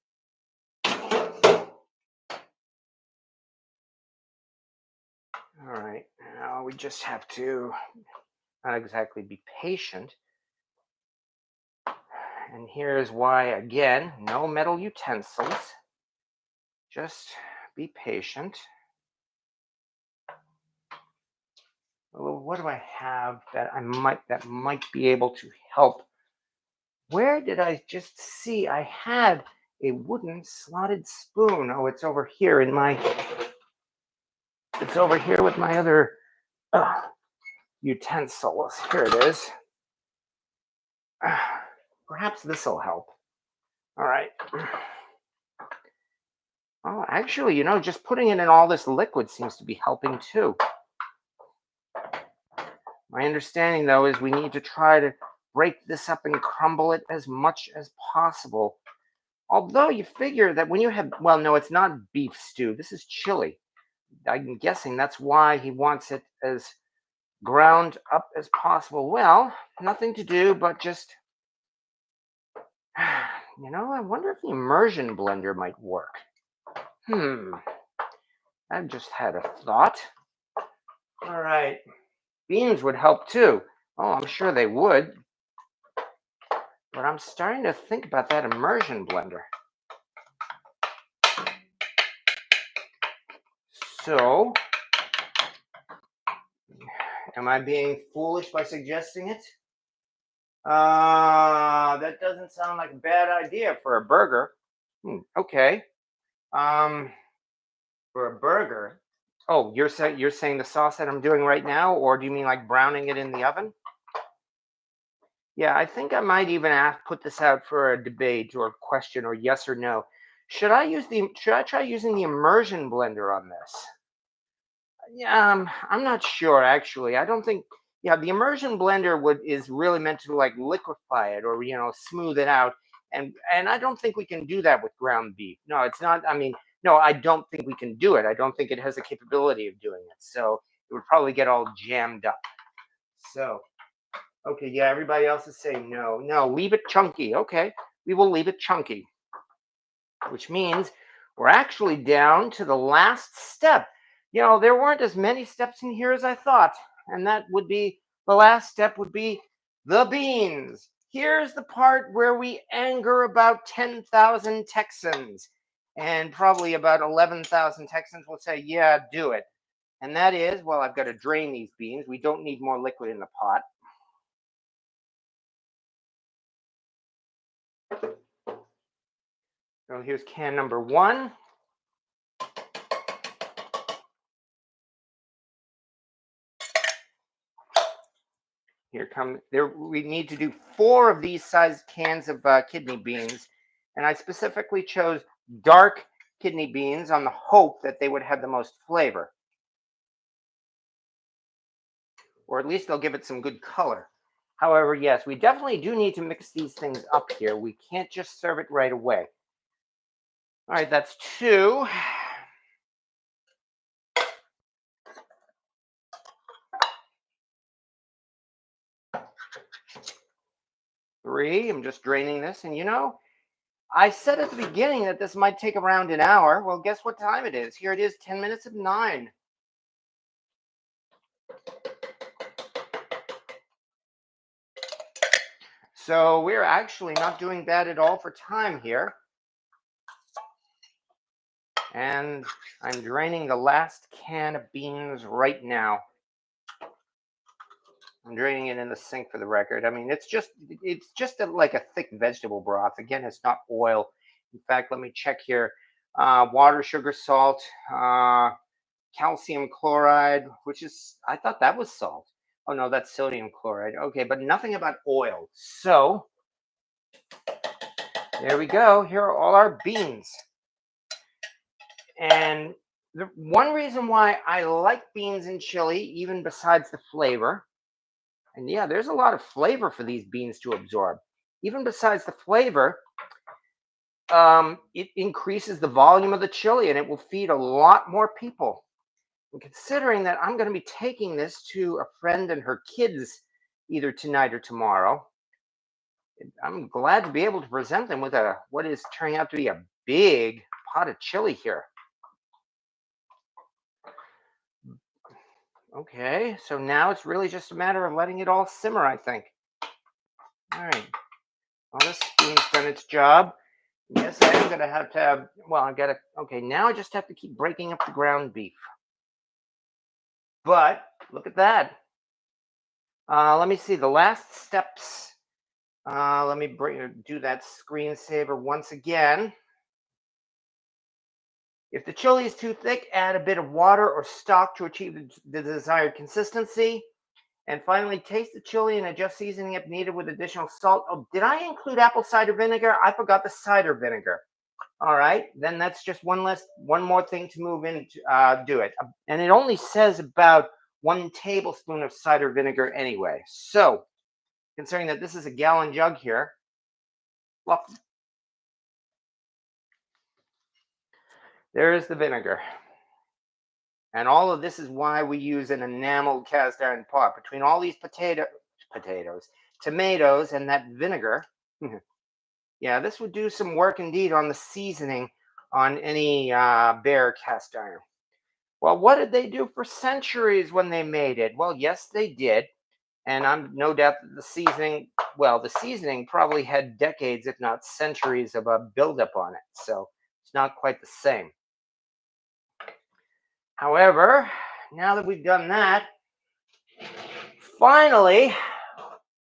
All right, now we just have to not exactly be patient. And here's why, again, no metal utensils. Just be patient. Well, what do I have that might be able to help? Where did I just see I had a wooden slotted spoon? Oh, it's over here it's over here with my other utensils. Here it is. Perhaps this will help. All right. Oh, actually, just putting it in all this liquid seems to be helping too. My understanding, though, is we need to try to break this up and crumble it as much as possible. Although you figure that when you have, well, no, it's not beef stew. This is chili. I'm guessing that's why he wants it as ground up as possible. Well, nothing to do but just, I wonder if the immersion blender might work. I've just had a thought. All right. Beans would help too. Oh, I'm sure they would. But I'm starting to think about that immersion blender. So, am I being foolish by suggesting it? That doesn't sound like a bad idea for a burger. Okay. For a burger. Oh, you're saying the sauce that I'm doing right now, or do you mean like browning it in the oven? Yeah, I think I might even put this out for a debate or question or yes or no. Should I try using the immersion blender on this? Yeah, I'm not sure actually. I don't think. Yeah, the immersion blender would is really meant to like liquefy it or smooth it out, and I don't think we can do that with ground beef. No, it's not. I mean, no, I don't think we can do it. I don't think it has the capability of doing it. So it would probably get all jammed up. So okay, yeah, everybody else is saying no, no, leave it chunky. Okay, we will leave it chunky, which means we're actually down to the last step. There weren't as many steps in here as I thought, and that would be the last step would be the beans. Here's the part where we anger about 10,000 Texans, and probably about 11,000 Texans will say, yeah, do it. And that is, well, I've got to drain these beans. We don't need more liquid in the pot. So here's can number one. Here come there. We need to do four of these size cans of kidney beans, and I specifically chose dark kidney beans on the hope that they would have the most flavor, or at least they'll give it some good color. However, yes, we definitely do need to mix these things up here. We can't just serve it right away. All right, that's two. Three. I'm just draining this, and I said at the beginning that this might take around an hour. Well, guess what time it is? Here it is, 10 minutes of 9. So we're actually not doing bad at all for time here. And I'm draining the last can of beans right now. I'm draining it in the sink for the record. I mean, it's just like a thick vegetable broth. Again, it's not oil. In fact, let me check here. Water, sugar, salt, calcium chloride, which is, I thought that was salt. Oh no, that's sodium chloride. Okay, but nothing about oil. So there we go. Here are all our beans. And the one reason why I like beans in chili, even besides the flavor, and yeah, there's a lot of flavor for these beans to absorb. Even besides the flavor, it increases the volume of the chili and it will feed a lot more people. And considering that I'm going to be taking this to a friend and her kids either tonight or tomorrow, I'm glad to be able to present them with what is turning out to be a big pot of chili here. Okay, so now it's really just a matter of letting it all simmer, I think. All right, well, this bean's done its job. Yes, I am gonna have to have, well, I've got to, okay, now I just have to keep breaking up the ground beef. But look at that. Let me see the last steps. Let me do that screensaver once again. If the chili is too thick, add a bit of water or stock to achieve the desired consistency. And finally, taste the chili and adjust seasoning if needed with additional salt. Oh, did I include apple cider vinegar? I forgot the cider vinegar. All right, then that's just one more thing to move in to do it. And it only says about 1 tablespoon of cider vinegar anyway. So, considering that this is a gallon jug here, well, there is the vinegar. And all of this is why we use an enameled cast iron pot. Between all these tomatoes, and that vinegar, yeah, this would do some work indeed on the seasoning on any bare cast iron. Well, what did they do for centuries when they made it? Well, yes, they did. And I'm no doubt that the seasoning probably had decades, if not centuries, of a buildup on it. So it's not quite the same. However, now that we've done that, finally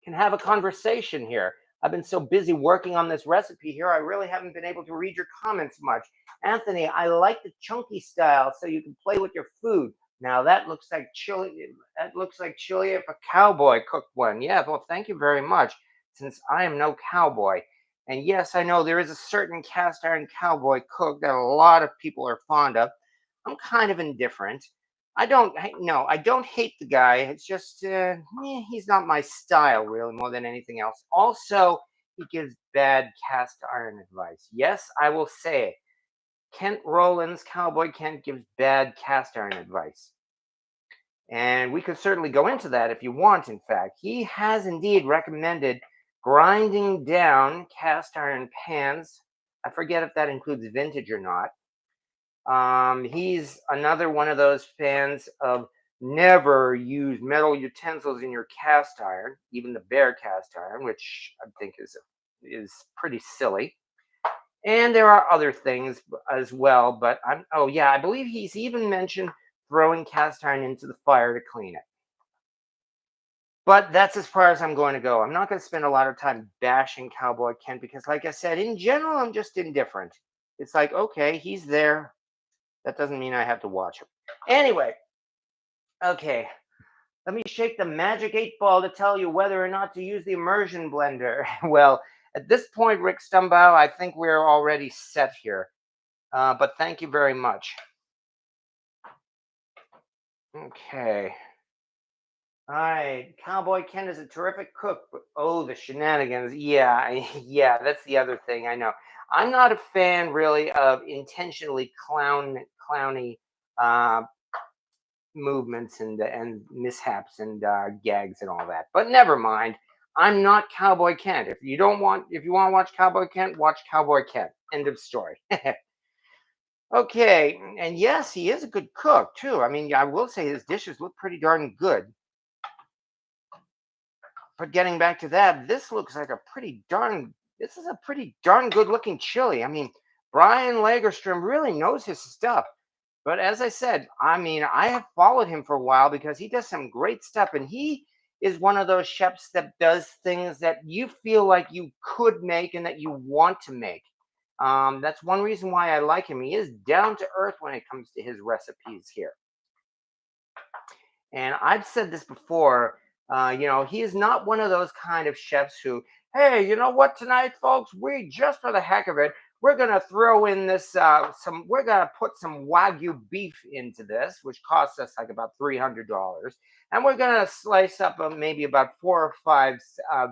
can have a conversation here. I've been so busy working on this recipe here, I really haven't been able to read your comments much. Anthony, I like the chunky style so you can play with your food. Now that looks like chili. That looks like chili if a cowboy cooked one. Yeah, well, thank you very much, since I am no cowboy. And yes, I know there is a certain cast iron cowboy cook that a lot of people are fond of. I'm kind of indifferent. No, I don't hate the guy. It's just he's not my style really more than anything else. Also, he gives bad cast iron advice. Yes, I will say it. Kent Rollins, Cowboy Kent, gives bad cast iron advice. And we could certainly go into that if you want, in fact. He has indeed recommended grinding down cast iron pans. I forget if that includes vintage or not. He's another one of those fans of never use metal utensils in your cast iron, even the bare cast iron, which I think is pretty silly. And there are other things as well, but oh yeah, I believe he's even mentioned throwing cast iron into the fire to clean it. But that's as far as I'm going to go. I'm not going to spend a lot of time bashing Cowboy Kent because, like I said, in general, I'm just indifferent. It's like, okay, he's there. That doesn't mean I have to watch him. Anyway, okay, let me shake the magic 8 ball to tell you whether or not to use the immersion blender. Well, at this point, Rick Stumbow, I think we're already set here. But thank you very much. Okay. All right, Cowboy Ken is a terrific cook, but oh, the shenanigans. Yeah, yeah, that's the other thing. I know. I'm not a fan really of intentionally clowny uh, movements and mishaps and gags and all that. But never mind. I'm not Cowboy Kent. If you want to watch Cowboy Kent, watch Cowboy Kent. End of story. Okay, and yes, he is a good cook too. I mean, I will say his dishes look pretty darn good. But getting back to that, this looks like a pretty darn. This is a pretty darn good looking chili. I mean, Brian Lagerstrom really knows his stuff. But as I said, I mean, I have followed him for a while because he does some great stuff, and he is one of those chefs that does things that you feel like you could make and that you want to make. That's one reason why I like him. He is down to earth when it comes to his recipes here. And I've said this before, he is not one of those kind of chefs who, hey, you know what, tonight, folks, we just for the heck of it, we're gonna throw in this we're gonna put some wagyu beef into this, which costs us like about $300, and we're gonna slice up maybe about 4 or 5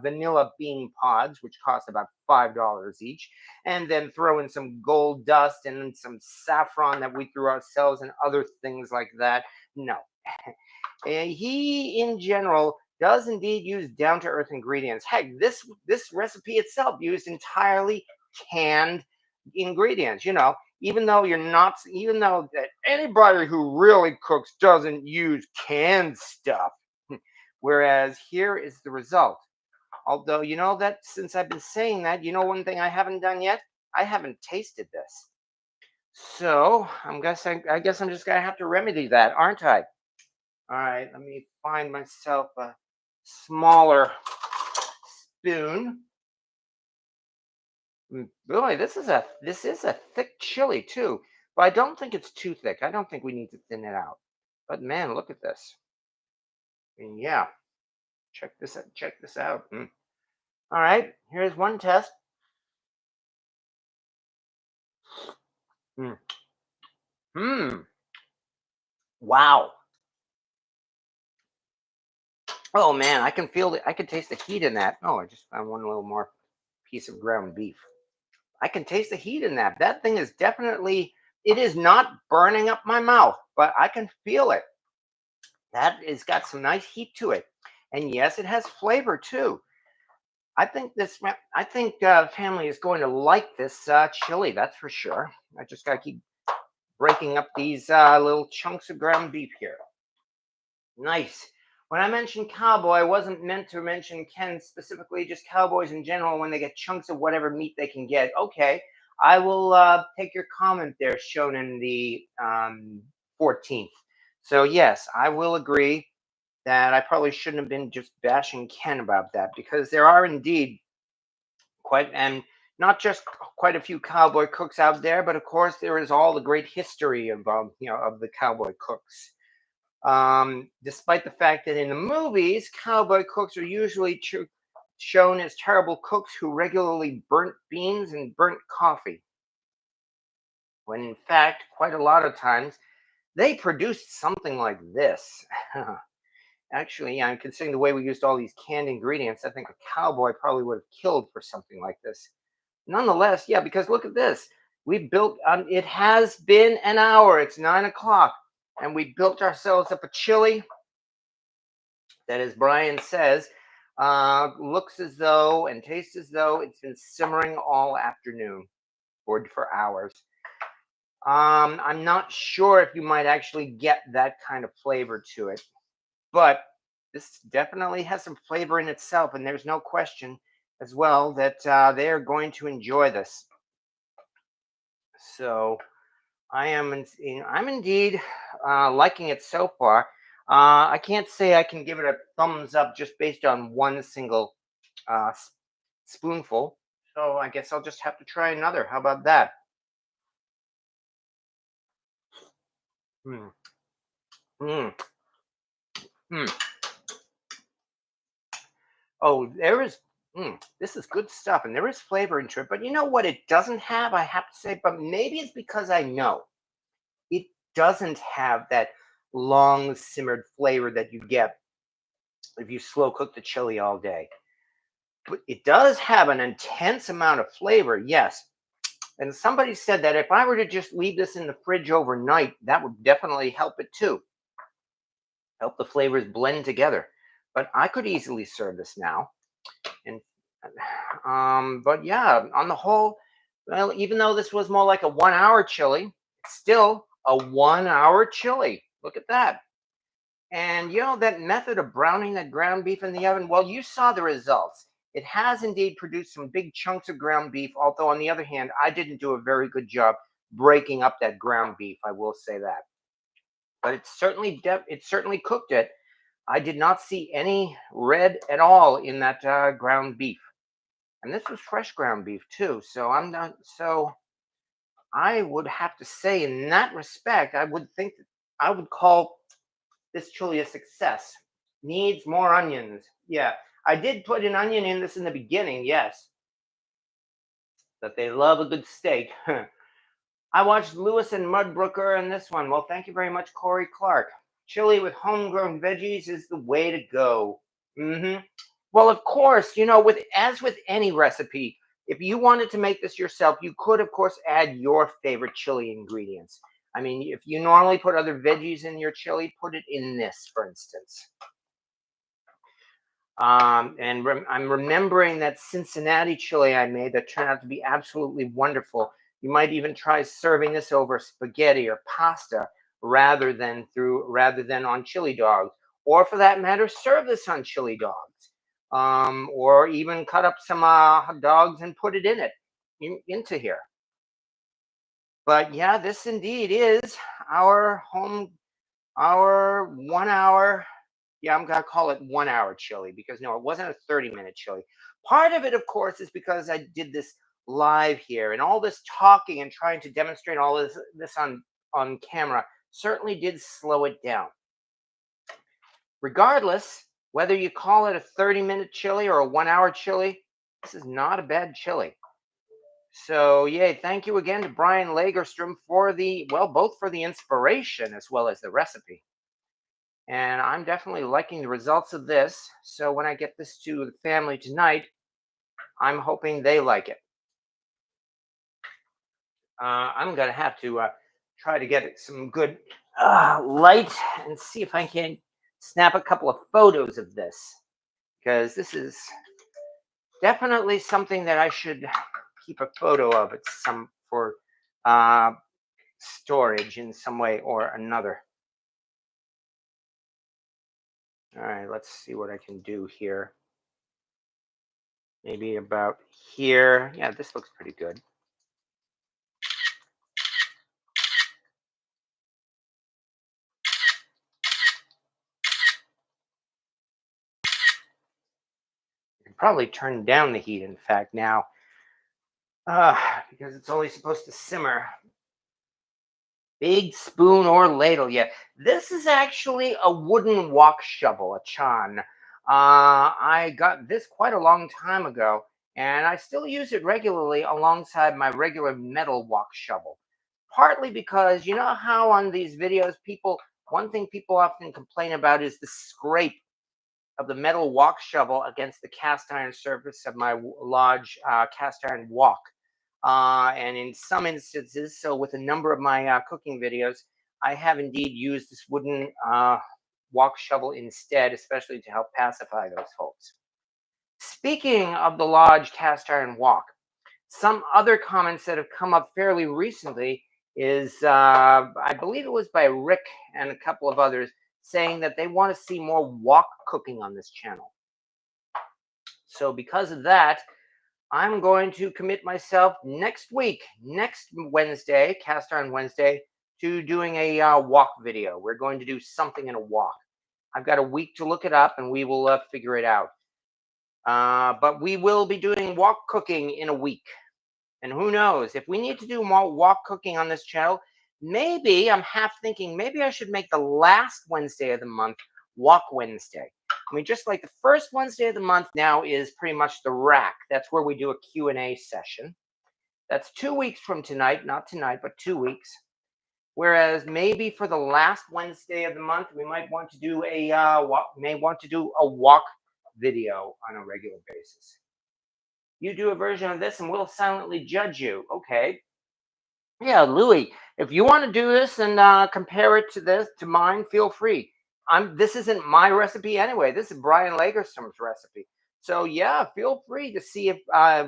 vanilla bean pods, which cost about $5 each, and then throw in some gold dust and some saffron that we threw ourselves and other things like that. No, and he, in general, does indeed use down to earth ingredients. Heck, this recipe itself used entirely canned ingredients. Even though that anybody who really cooks doesn't use canned stuff. Whereas here is the result. Although, you know that since I've been saying that, one thing I haven't done yet? I haven't tasted this. So I guess I'm just gonna have to remedy that, aren't I? All right, let me find myself a smaller spoon. Boy, this is a thick chili too, but I don't think it's too thick. I don't think we need to thin it out. But man, look at this. I mean, yeah, check this out. Check this out. All right, here's one test. Mm. Hmm. Wow. Oh man, I can feel I can taste the heat in that. Oh, I just found one little more piece of ground beef. I can taste the heat in that. That thing is definitely, it is not burning up my mouth, but I can feel it. That has got some nice heat to it. And yes, it has flavor too. I think family is going to like this chili. That's for sure. I just got to keep breaking up these little chunks of ground beef here. Nice. When I mentioned cowboy, I wasn't meant to mention Ken specifically, just cowboys in general when they get chunks of whatever meat they can get. Okay, I will take your comment there, shown in the 14th. So, yes, I will agree that I probably shouldn't have been just bashing Ken about that because there are indeed and not just quite a few cowboy cooks out there, but of course there is all the great history of of the cowboy cooks. Despite the fact that in the movies, cowboy cooks are usually shown as terrible cooks who regularly burnt beans and burnt coffee, when in fact, quite a lot of times, they produced something like this. Actually, yeah, considering the way we used all these canned ingredients, I think a cowboy probably would have killed for something like this. Nonetheless, yeah, because look at this. We built, it has been an hour. It's 9 o'clock. And we built ourselves up a chili that, as Brian says, looks as though and tastes as though it's been simmering all afternoon or for hours. I'm not sure if you might actually get that kind of flavor to it, but this definitely has some flavor in itself, and there's no question as well that they are going to enjoy this. So I'm indeed liking it so far. I can't say I can give it a thumbs up just based on one single spoonful. So I guess I'll just have to try another. How about that? Mm, mm, mm. Oh, there is. This is good stuff, and there is flavor into it. But you know what? It doesn't have. I have to say, but maybe it's because I know it doesn't have that long simmered flavor that you get if you slow cook the chili all day. But it does have an intense amount of flavor, yes. And somebody said that if I were to just leave this in the fridge overnight, that would definitely help it too. Help the flavors blend together. But I could easily serve this now. And but yeah, on the whole, well, even though this was more like a 1 hour chili, it's still a 1 hour chili. Look at that. And you know that method of browning that ground beef in the oven? Well, you saw the results. It has indeed produced some big chunks of ground beef, although on the other hand, I didn't do a very good job breaking up that ground beef. I will say that. But it certainly cooked it. I did not see any red at all in that ground beef, and this was fresh ground beef too. So I'm not. So I would have to say, in that respect, I would think that I would call this chili a success. Needs more onions. Yeah, I did put an onion in this in the beginning. Yes, that they love a good steak. I watched Lewis and Mudbrooker in this one. Well, thank you very much, Corey Clark. Chili with homegrown veggies is the way to go. Well, of course, with as with any recipe, if you wanted to make this yourself, you could, of course, add your favorite chili ingredients. I mean, if you normally put other veggies in your chili, put it in this, for instance. I'm remembering that Cincinnati chili I made that turned out to be absolutely wonderful. You might even try serving this over spaghetti or pasta rather than on chili dogs, or for that matter, serve this on chili dogs, or even cut up some dogs and put it into here. But yeah, this indeed is our home, our 1 hour. Yeah, I'm gonna call it 1 hour chili because no, it wasn't a 30-minute chili. Part of it, of course, is because I did this live here, and all this talking and trying to demonstrate all this on camera certainly did slow it down. Regardless, whether you call it a 30-minute chili or a 1 hour chili, this is not a bad chili. So, yay, thank you again to Brian Lagerstrom for both for the inspiration as well as the recipe. And I'm definitely liking the results of this. So when I get this to the family tonight, I'm hoping they like it. I'm gonna have to try to get some good light and see if I can snap a couple of photos of this, because this is definitely something that I should keep a photo of it some for uh, storage in some way or another. All right, let's see what I can do here. Maybe about here. Yeah, this looks pretty good. Probably turn down the heat, in fact, now, because it's only supposed to simmer. Big spoon or ladle. Yeah, this is actually a wooden wok shovel, a chan. I got this quite a long time ago, and I still use it regularly alongside my regular metal wok shovel. partly because you know how on these videos, one thing people often complain about is the scrape of the metal wok shovel against the cast iron surface of my large cast iron wok. And in some instances, so with a number of my cooking videos, I have indeed used this wooden wok shovel instead, especially to help pacify those folks. Speaking of the large cast iron wok, some other comments that have come up fairly recently is I believe it was by Rick and a couple of others saying that they want to see more wok cooking on this channel. So because of that, I'm going to commit myself next week, next Wednesday, Cast Iron Wednesday, to doing a wok video. We're going to do something in a wok. I've got a week to look it up and we will figure it out. But we will be doing wok cooking in a week. And who knows, if we need to do more wok cooking on this channel, maybe I'm half thinking maybe I should make the last Wednesday of the month Wok Wednesday. I mean, just like the first Wednesday of the month now is pretty much the rack. That's where we do a Q&A session. That's 2 weeks from tonight, not tonight, but 2 weeks. Whereas maybe for the last Wednesday of the month, we might want to do a wok video on a regular basis. You do a version of this and we'll silently judge you. Okay. Yeah, Louis, if you want to do this and compare it to mine, feel free. This isn't my recipe anyway. This is Brian Lagerstrom's recipe. So yeah, feel free to see if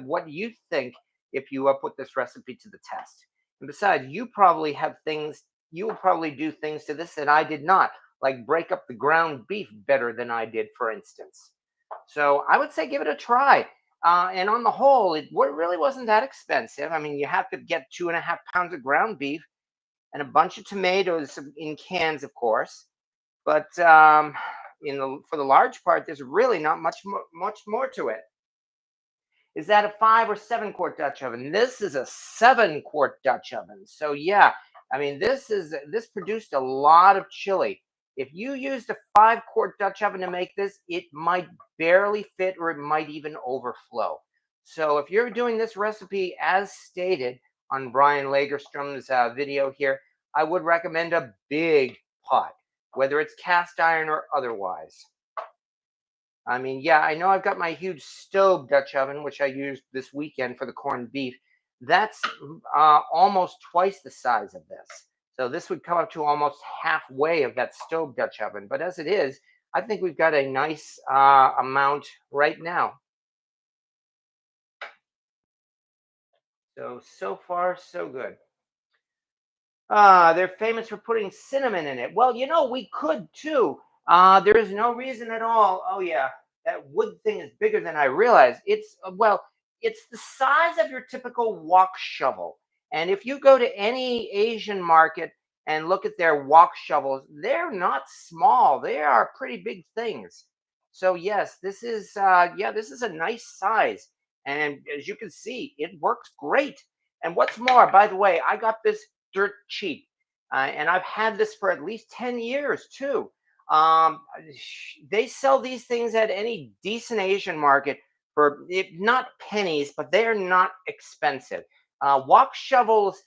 what you think if you put this recipe to the test. And besides, you will probably do things to this that I did not, like break up the ground beef better than I did, for instance. So I would say give it a try. And on the whole, it really wasn't that expensive. I mean, you have to get 2.5 pounds of ground beef and a bunch of tomatoes in cans, of course. But for the large part, there's really not much more to it. Is that a 5 or 7 quart Dutch oven? This is a 7 quart Dutch oven. So yeah, I mean, this produced a lot of chili. If you used a 5 quart Dutch oven to make this, it might barely fit or it might even overflow. So if you're doing this recipe as stated on Brian Lagerstrom's video here, I would recommend a big pot, whether it's cast iron or otherwise. I mean, yeah, I know I've got my huge stove Dutch oven, which I used this weekend for the corned beef. That's almost twice the size of this. So this would come up to almost halfway of that stove Dutch oven. But as it is, I think we've got a nice amount right now. So far, so good. They're famous for putting cinnamon in it. Well, you know, we could too. There is no reason at all. Oh yeah, that wood thing is bigger than I realized. It's the size of your typical wok shovel. And if you go to any Asian market and look at their wok shovels, they're not small. They are pretty big things. So yes, this is a nice size. And as you can see, it works great. And what's more, by the way, I got this dirt cheap. And I've had this for at least 10 years too. Um, they sell these things at any decent Asian market for not pennies, but they are not expensive. Wok shovels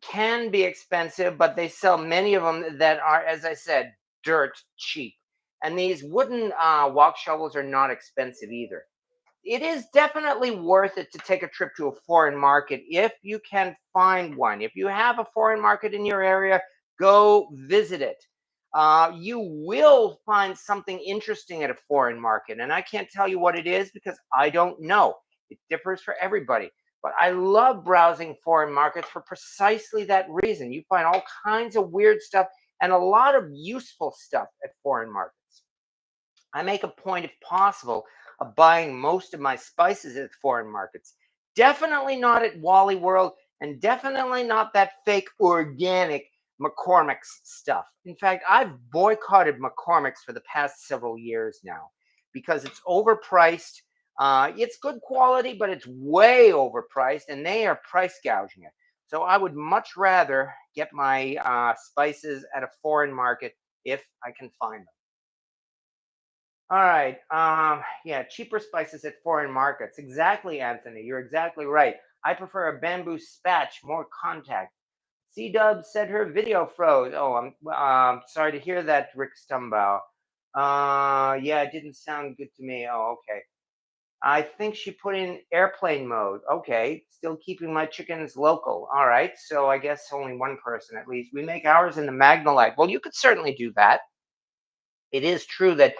can be expensive, but they sell many of them that are, as I said, dirt cheap. And these wooden wok shovels are not expensive either. It is definitely worth it to take a trip to a foreign market if you can find one. If you have a foreign market in your area, go visit it. You will find something interesting at a foreign market, and I can't tell you what it is because I don't know. It differs for everybody. But I love browsing foreign markets for precisely that reason. You find all kinds of weird stuff and a lot of useful stuff at foreign markets. I make a point, if possible, of buying most of my spices at foreign markets. Definitely not at Wally World, and definitely not that fake organic McCormick's stuff. In fact, I've boycotted McCormick's for the past several years now because it's overpriced. It's good quality, but it's way overpriced, and they are price gouging it. So I would much rather get my spices at a foreign market if I can find them. All right. Yeah, cheaper spices at foreign markets. Exactly, Anthony. You're exactly right. I prefer a bamboo spatch, more contact. C-Dub said her video froze. Oh, I'm sorry to hear that, Rick Stumbow. Yeah, it didn't sound good to me. Oh, okay. I think she put in airplane mode. Okay, still keeping my chickens local. All right, so I guess only one person at least. We make ours in the Magnolite. Well, you could certainly do that. It is true that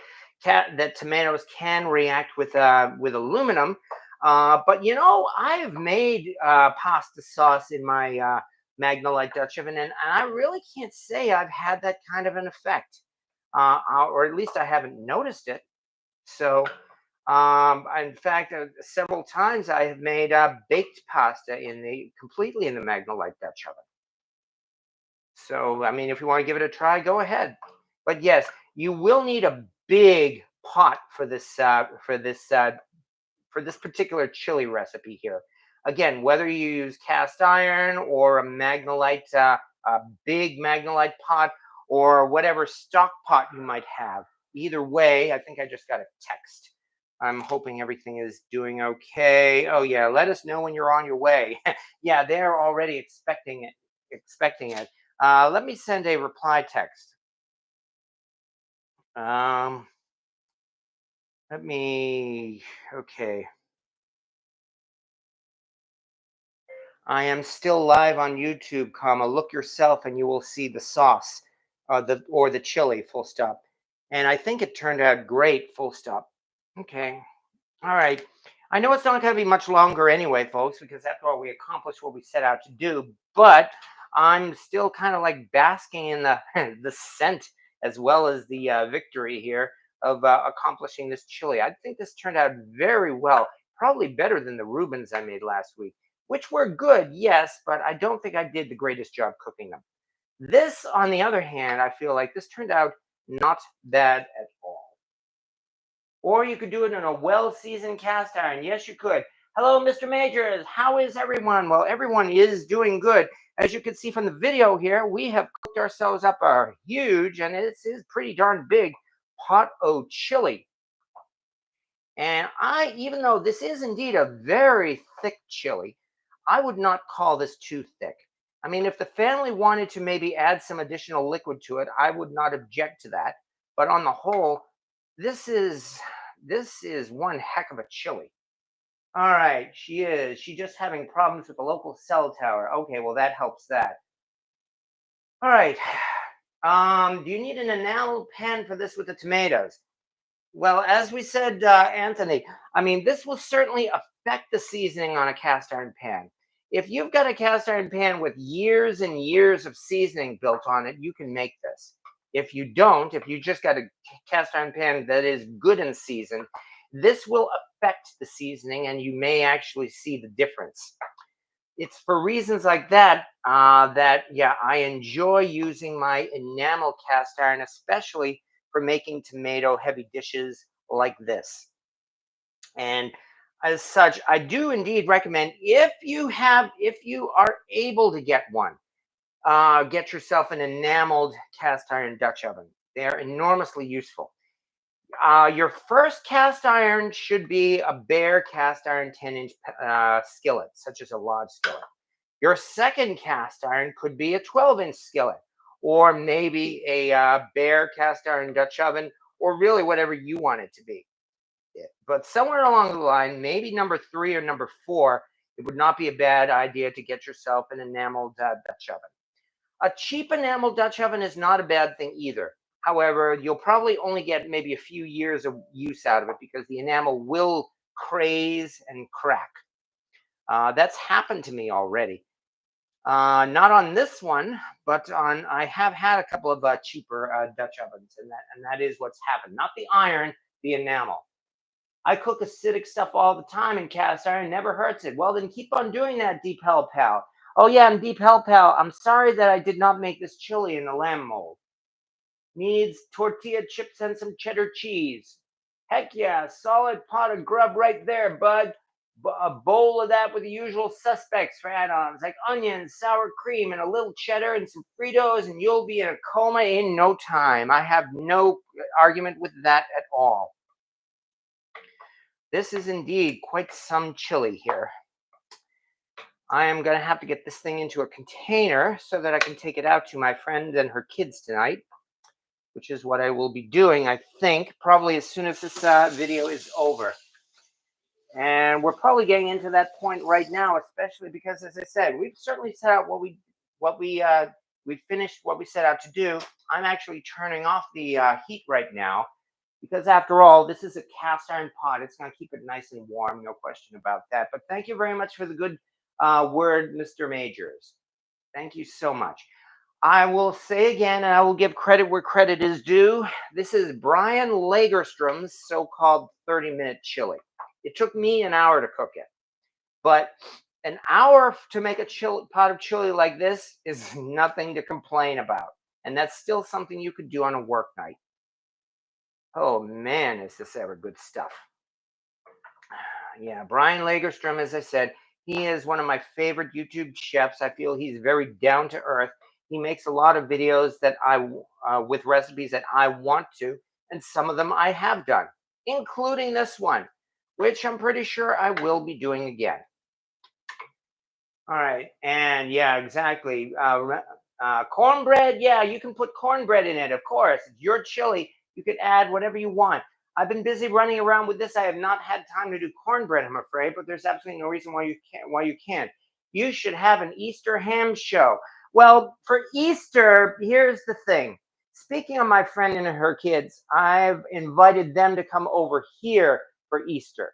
that tomatoes can react with aluminum, but you know I've made pasta sauce in my Magnolite Dutch oven, and I really can't say I've had that kind of an effect, or at least I haven't noticed it. So, in fact, several times I have made baked pasta in the completely in the Magnolite Dutch oven. So, I mean, if you want to give it a try, go ahead. But yes, you will need a big pot for this particular chili recipe here. Again, whether you use cast iron or a big Magnolite pot, or whatever stock pot you might have. Either way, I think I just got a text. I'm hoping everything is doing okay. Oh yeah, let us know when you're on your way. Yeah, they're already expecting it. Expecting it. Let me send a reply text. Um, let me. Okay. I am still live on YouTube, comma, look yourself and you will see the sauce, the chili, full stop. And I think it turned out great, full stop. Okay. All right. I know it's not going to be much longer anyway, folks, because after all, we accomplished what we set out to do. But I'm still kind of like basking in the the scent as well as the victory here of accomplishing this chili. I think this turned out very well, probably better than the Reubens I made last week, which were good, yes, but I don't think I did the greatest job cooking them. This, on the other hand, I feel like this turned out not bad at all. Or you could do it in a well-seasoned cast iron. Yes, you could. Hello, Mr. Majors. How is everyone? Well, everyone is doing good. As you can see from the video here, we have cooked ourselves up a huge, and this is pretty darn big, pot of chili. And even though this is indeed a very thick chili, I would not call this too thick. I mean, if the family wanted to maybe add some additional liquid to it, I would not object to that. But on the whole, this is this is one heck of a chili. All right, she is. She just having problems with the local cell tower. Okay, well that helps that. All right. Do you need an enamel pan for this with the tomatoes? Well, as we said, Anthony, I mean, this will certainly affect the seasoning on a cast iron pan. If you've got a cast iron pan with years and years of seasoning built on it, you can make this. If you don't, if you just got a cast iron pan that is good in season, this will affect the seasoning and you may actually see the difference. It's for reasons like that yeah, I enjoy using my enamel cast iron, especially for making tomato heavy dishes like this. And as such, I do indeed recommend, if you are able to get one, get yourself an enameled cast iron Dutch oven. They're enormously useful. Your first cast iron should be a bare cast iron 10-inch skillet, such as a lodge skillet. Your second cast iron could be a 12-inch skillet, or maybe a bare cast iron Dutch oven, or really whatever you want it to be. But somewhere along the line, maybe number 3 or number 4, it would not be a bad idea to get yourself an enameled Dutch oven. A cheap enamel Dutch oven is not a bad thing either. However, you'll probably only get maybe a few years of use out of it because the enamel will craze and crack. That's happened to me already. Not on this one, but I have had a couple of cheaper Dutch ovens, and that is what's happened. Not the iron, the enamel. I cook acidic stuff all the time in cast iron, never hurts it. Well, then keep on doing that, Deep Hell Pal. Oh yeah, and Deep Hell Pal, I'm sorry that I did not make this chili in the lamb mold. Needs tortilla chips and some cheddar cheese. Heck yeah, solid pot of grub right there, bud. A bowl of that with the usual suspects for add-ons like onions, sour cream, and a little cheddar and some Fritos, and you'll be in a coma in no time. I have no argument with that at all. This is indeed quite some chili here. I am going to have to get this thing into a container so that I can take it out to my friend and her kids tonight, which is what I will be doing, I think, probably as soon as this video is over. And we're probably getting into that point right now, especially because, as I said, we've certainly set out we finished what we set out to do. I'm actually turning off the heat right now because, after all, this is a cast iron pot. It's going to keep it nice and warm, no question about that. But thank you very much for the good word, Mr. Majors. Thank you so much. I will say again, and I will give credit where credit is due. This is Brian Lagerstrom's so-called 30-minute chili. It took me an hour to cook it, but an hour to make a pot of chili like this is nothing to complain about. And that's still something you could do on a work night. Oh man, is this ever good stuff. Yeah, Brian Lagerstrom, as I said, he is one of my favorite YouTube chefs. I feel he's very down to earth. He makes a lot of videos that with recipes that I want to, and some of them I have done, including this one, which I'm pretty sure I will be doing again. All right, and yeah, exactly. Cornbread, yeah, you can put cornbread in it, of course. It's your chili. You could add whatever you want. I've been busy running around with this. I have not had time to do cornbread, I'm afraid, but there's absolutely no reason why you can't. You should have an Easter ham show. Well, for Easter, here's the thing. Speaking of my friend and her kids, I've invited them to come over here for Easter.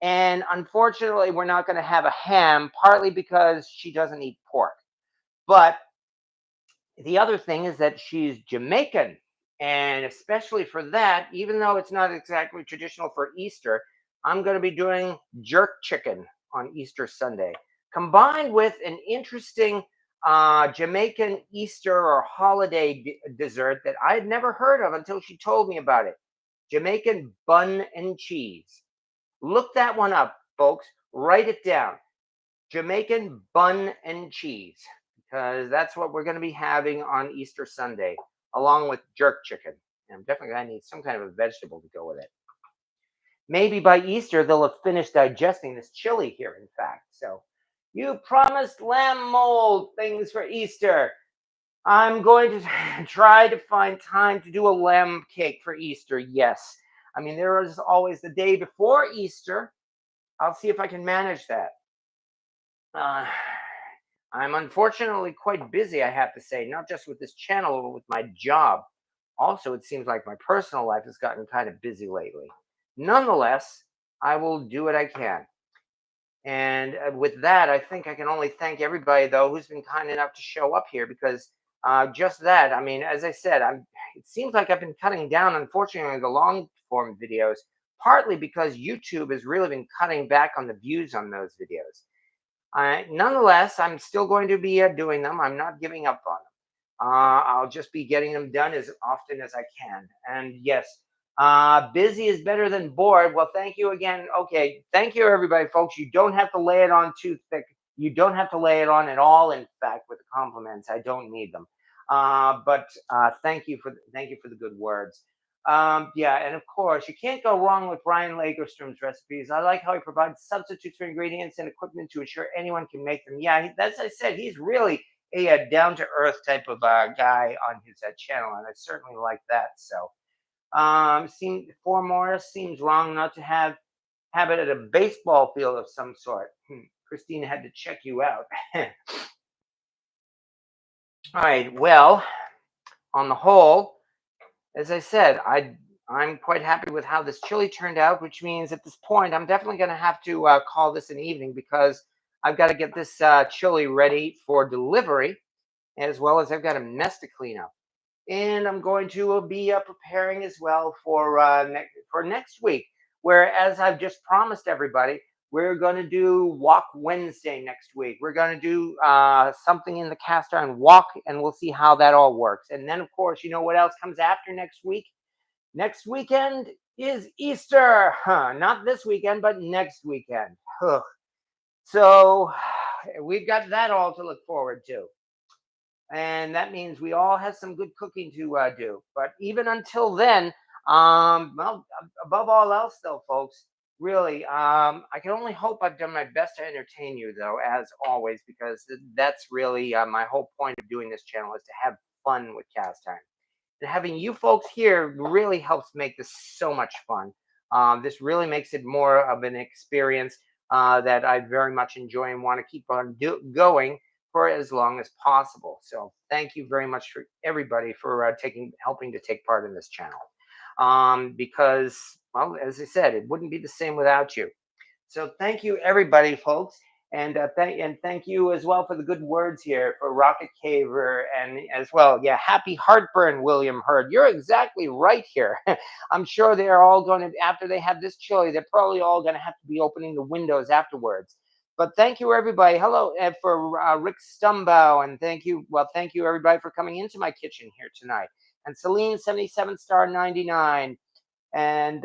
And unfortunately, we're not going to have a ham, partly because she doesn't eat pork. But the other thing is that she's Jamaican. And especially for that, even though it's not exactly traditional for Easter, I'm going to be doing jerk chicken on Easter Sunday, combined with an interesting Jamaican Easter or holiday dessert that I had never heard of until she told me about it. Jamaican bun and cheese. Look that one up, folks. Write it down. Jamaican bun and cheese, because that's what we're going to be having on Easter Sunday, along with jerk chicken. And I'm definitely going to need some kind of a vegetable to go with it. Maybe by Easter, they'll have finished digesting this chili here, in fact. So, you promised lamb mold things for Easter. I'm going to try to find time to do a lamb cake for Easter, yes. I mean, there is always the day before Easter. I'll see if I can manage that. I'm unfortunately quite busy, I have to say, not just with this channel, but with my job. Also, it seems like my personal life has gotten kind of busy lately. Nonetheless, I will do what I can. And with that, I think I can only thank everybody, though, who's been kind enough to show up here because just that, I mean, as I said, it seems like I've been cutting down, unfortunately, the long form videos, partly because YouTube has really been cutting back on the views on those videos. Nonetheless, I'm still going to be doing them. I'm not giving up on them. I'll just be getting them done as often as I can. And yes, busy is better than bored. Well, thank you again. Okay, thank you, everybody, folks. You don't have to lay it on too thick. You don't have to lay it on at all. In fact, with the compliments, I don't need them. But thank you for the good words. Yeah, and of course, you can't go wrong with Brian Lagerstrom's recipes. I like how he provides substitutes for ingredients and equipment to ensure anyone can make them. Yeah, as I said, he's really a down-to-earth type of guy on his channel, and I certainly like that. So, Morris seems wrong not to have it at a baseball field of some sort. Christina had to check you out. All right. Well, on the whole, as I said, I'm quite happy with how this chili turned out, which means at this point I'm definitely going to have to call this an evening because I've got to get this chili ready for delivery, as well as I've got a mess to clean up, and I'm going to be preparing as well for next week, where, as I've just promised everybody, we're going to do Wok Wednesday next week. We're going to do something in the cast iron wok, and we'll see how that all works. And then, of course, you know what else comes after next week? Next weekend is Easter. Not this weekend, but next weekend. So we've got that all to look forward to. And that means we all have some good cooking to do. But even until then, well, above all else, though, folks, Really, I can only hope I've done my best to entertain you, though, as always, because that's really my whole point of doing this channel is to have fun with cast iron. And having you folks here really helps make this so much fun. This really makes it more of an experience that I very much enjoy and want to keep on going for as long as possible. So thank you very much for everybody for helping to take part in this channel. Because, well, as I said, it wouldn't be the same without you. So thank you, everybody, folks, and thank you as well for the good words here for Rocket Caver and as well. Yeah, happy heartburn, William Hurd. You're exactly right here. I'm sure they're all going to after they have this chili, they're probably all going to have to be opening the windows afterwards. But thank you, everybody. Hello, for Rick Stumbow, and thank you, everybody, for coming into my kitchen here tonight. And Celine 77 star 99 and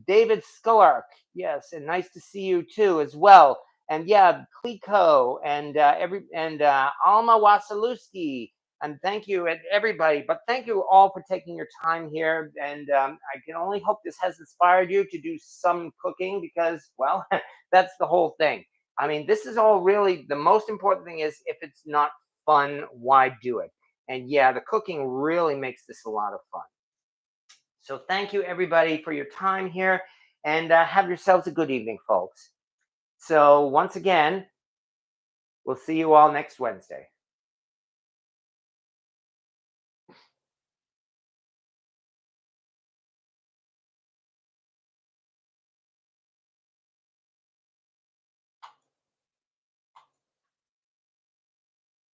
David Skullark, yes, and nice to see you too as well. And yeah, Kliko and Alma Wasilewski, and thank you and everybody. But thank you all for taking your time here, and I can only hope this has inspired you to do some cooking because, well, that's the whole thing. I mean, this is all really the most important thing is if it's not fun, why do it? And yeah, the cooking really makes this a lot of fun. So thank you everybody for your time here and have yourselves a good evening, folks. So once again, we'll see you all next Wednesday.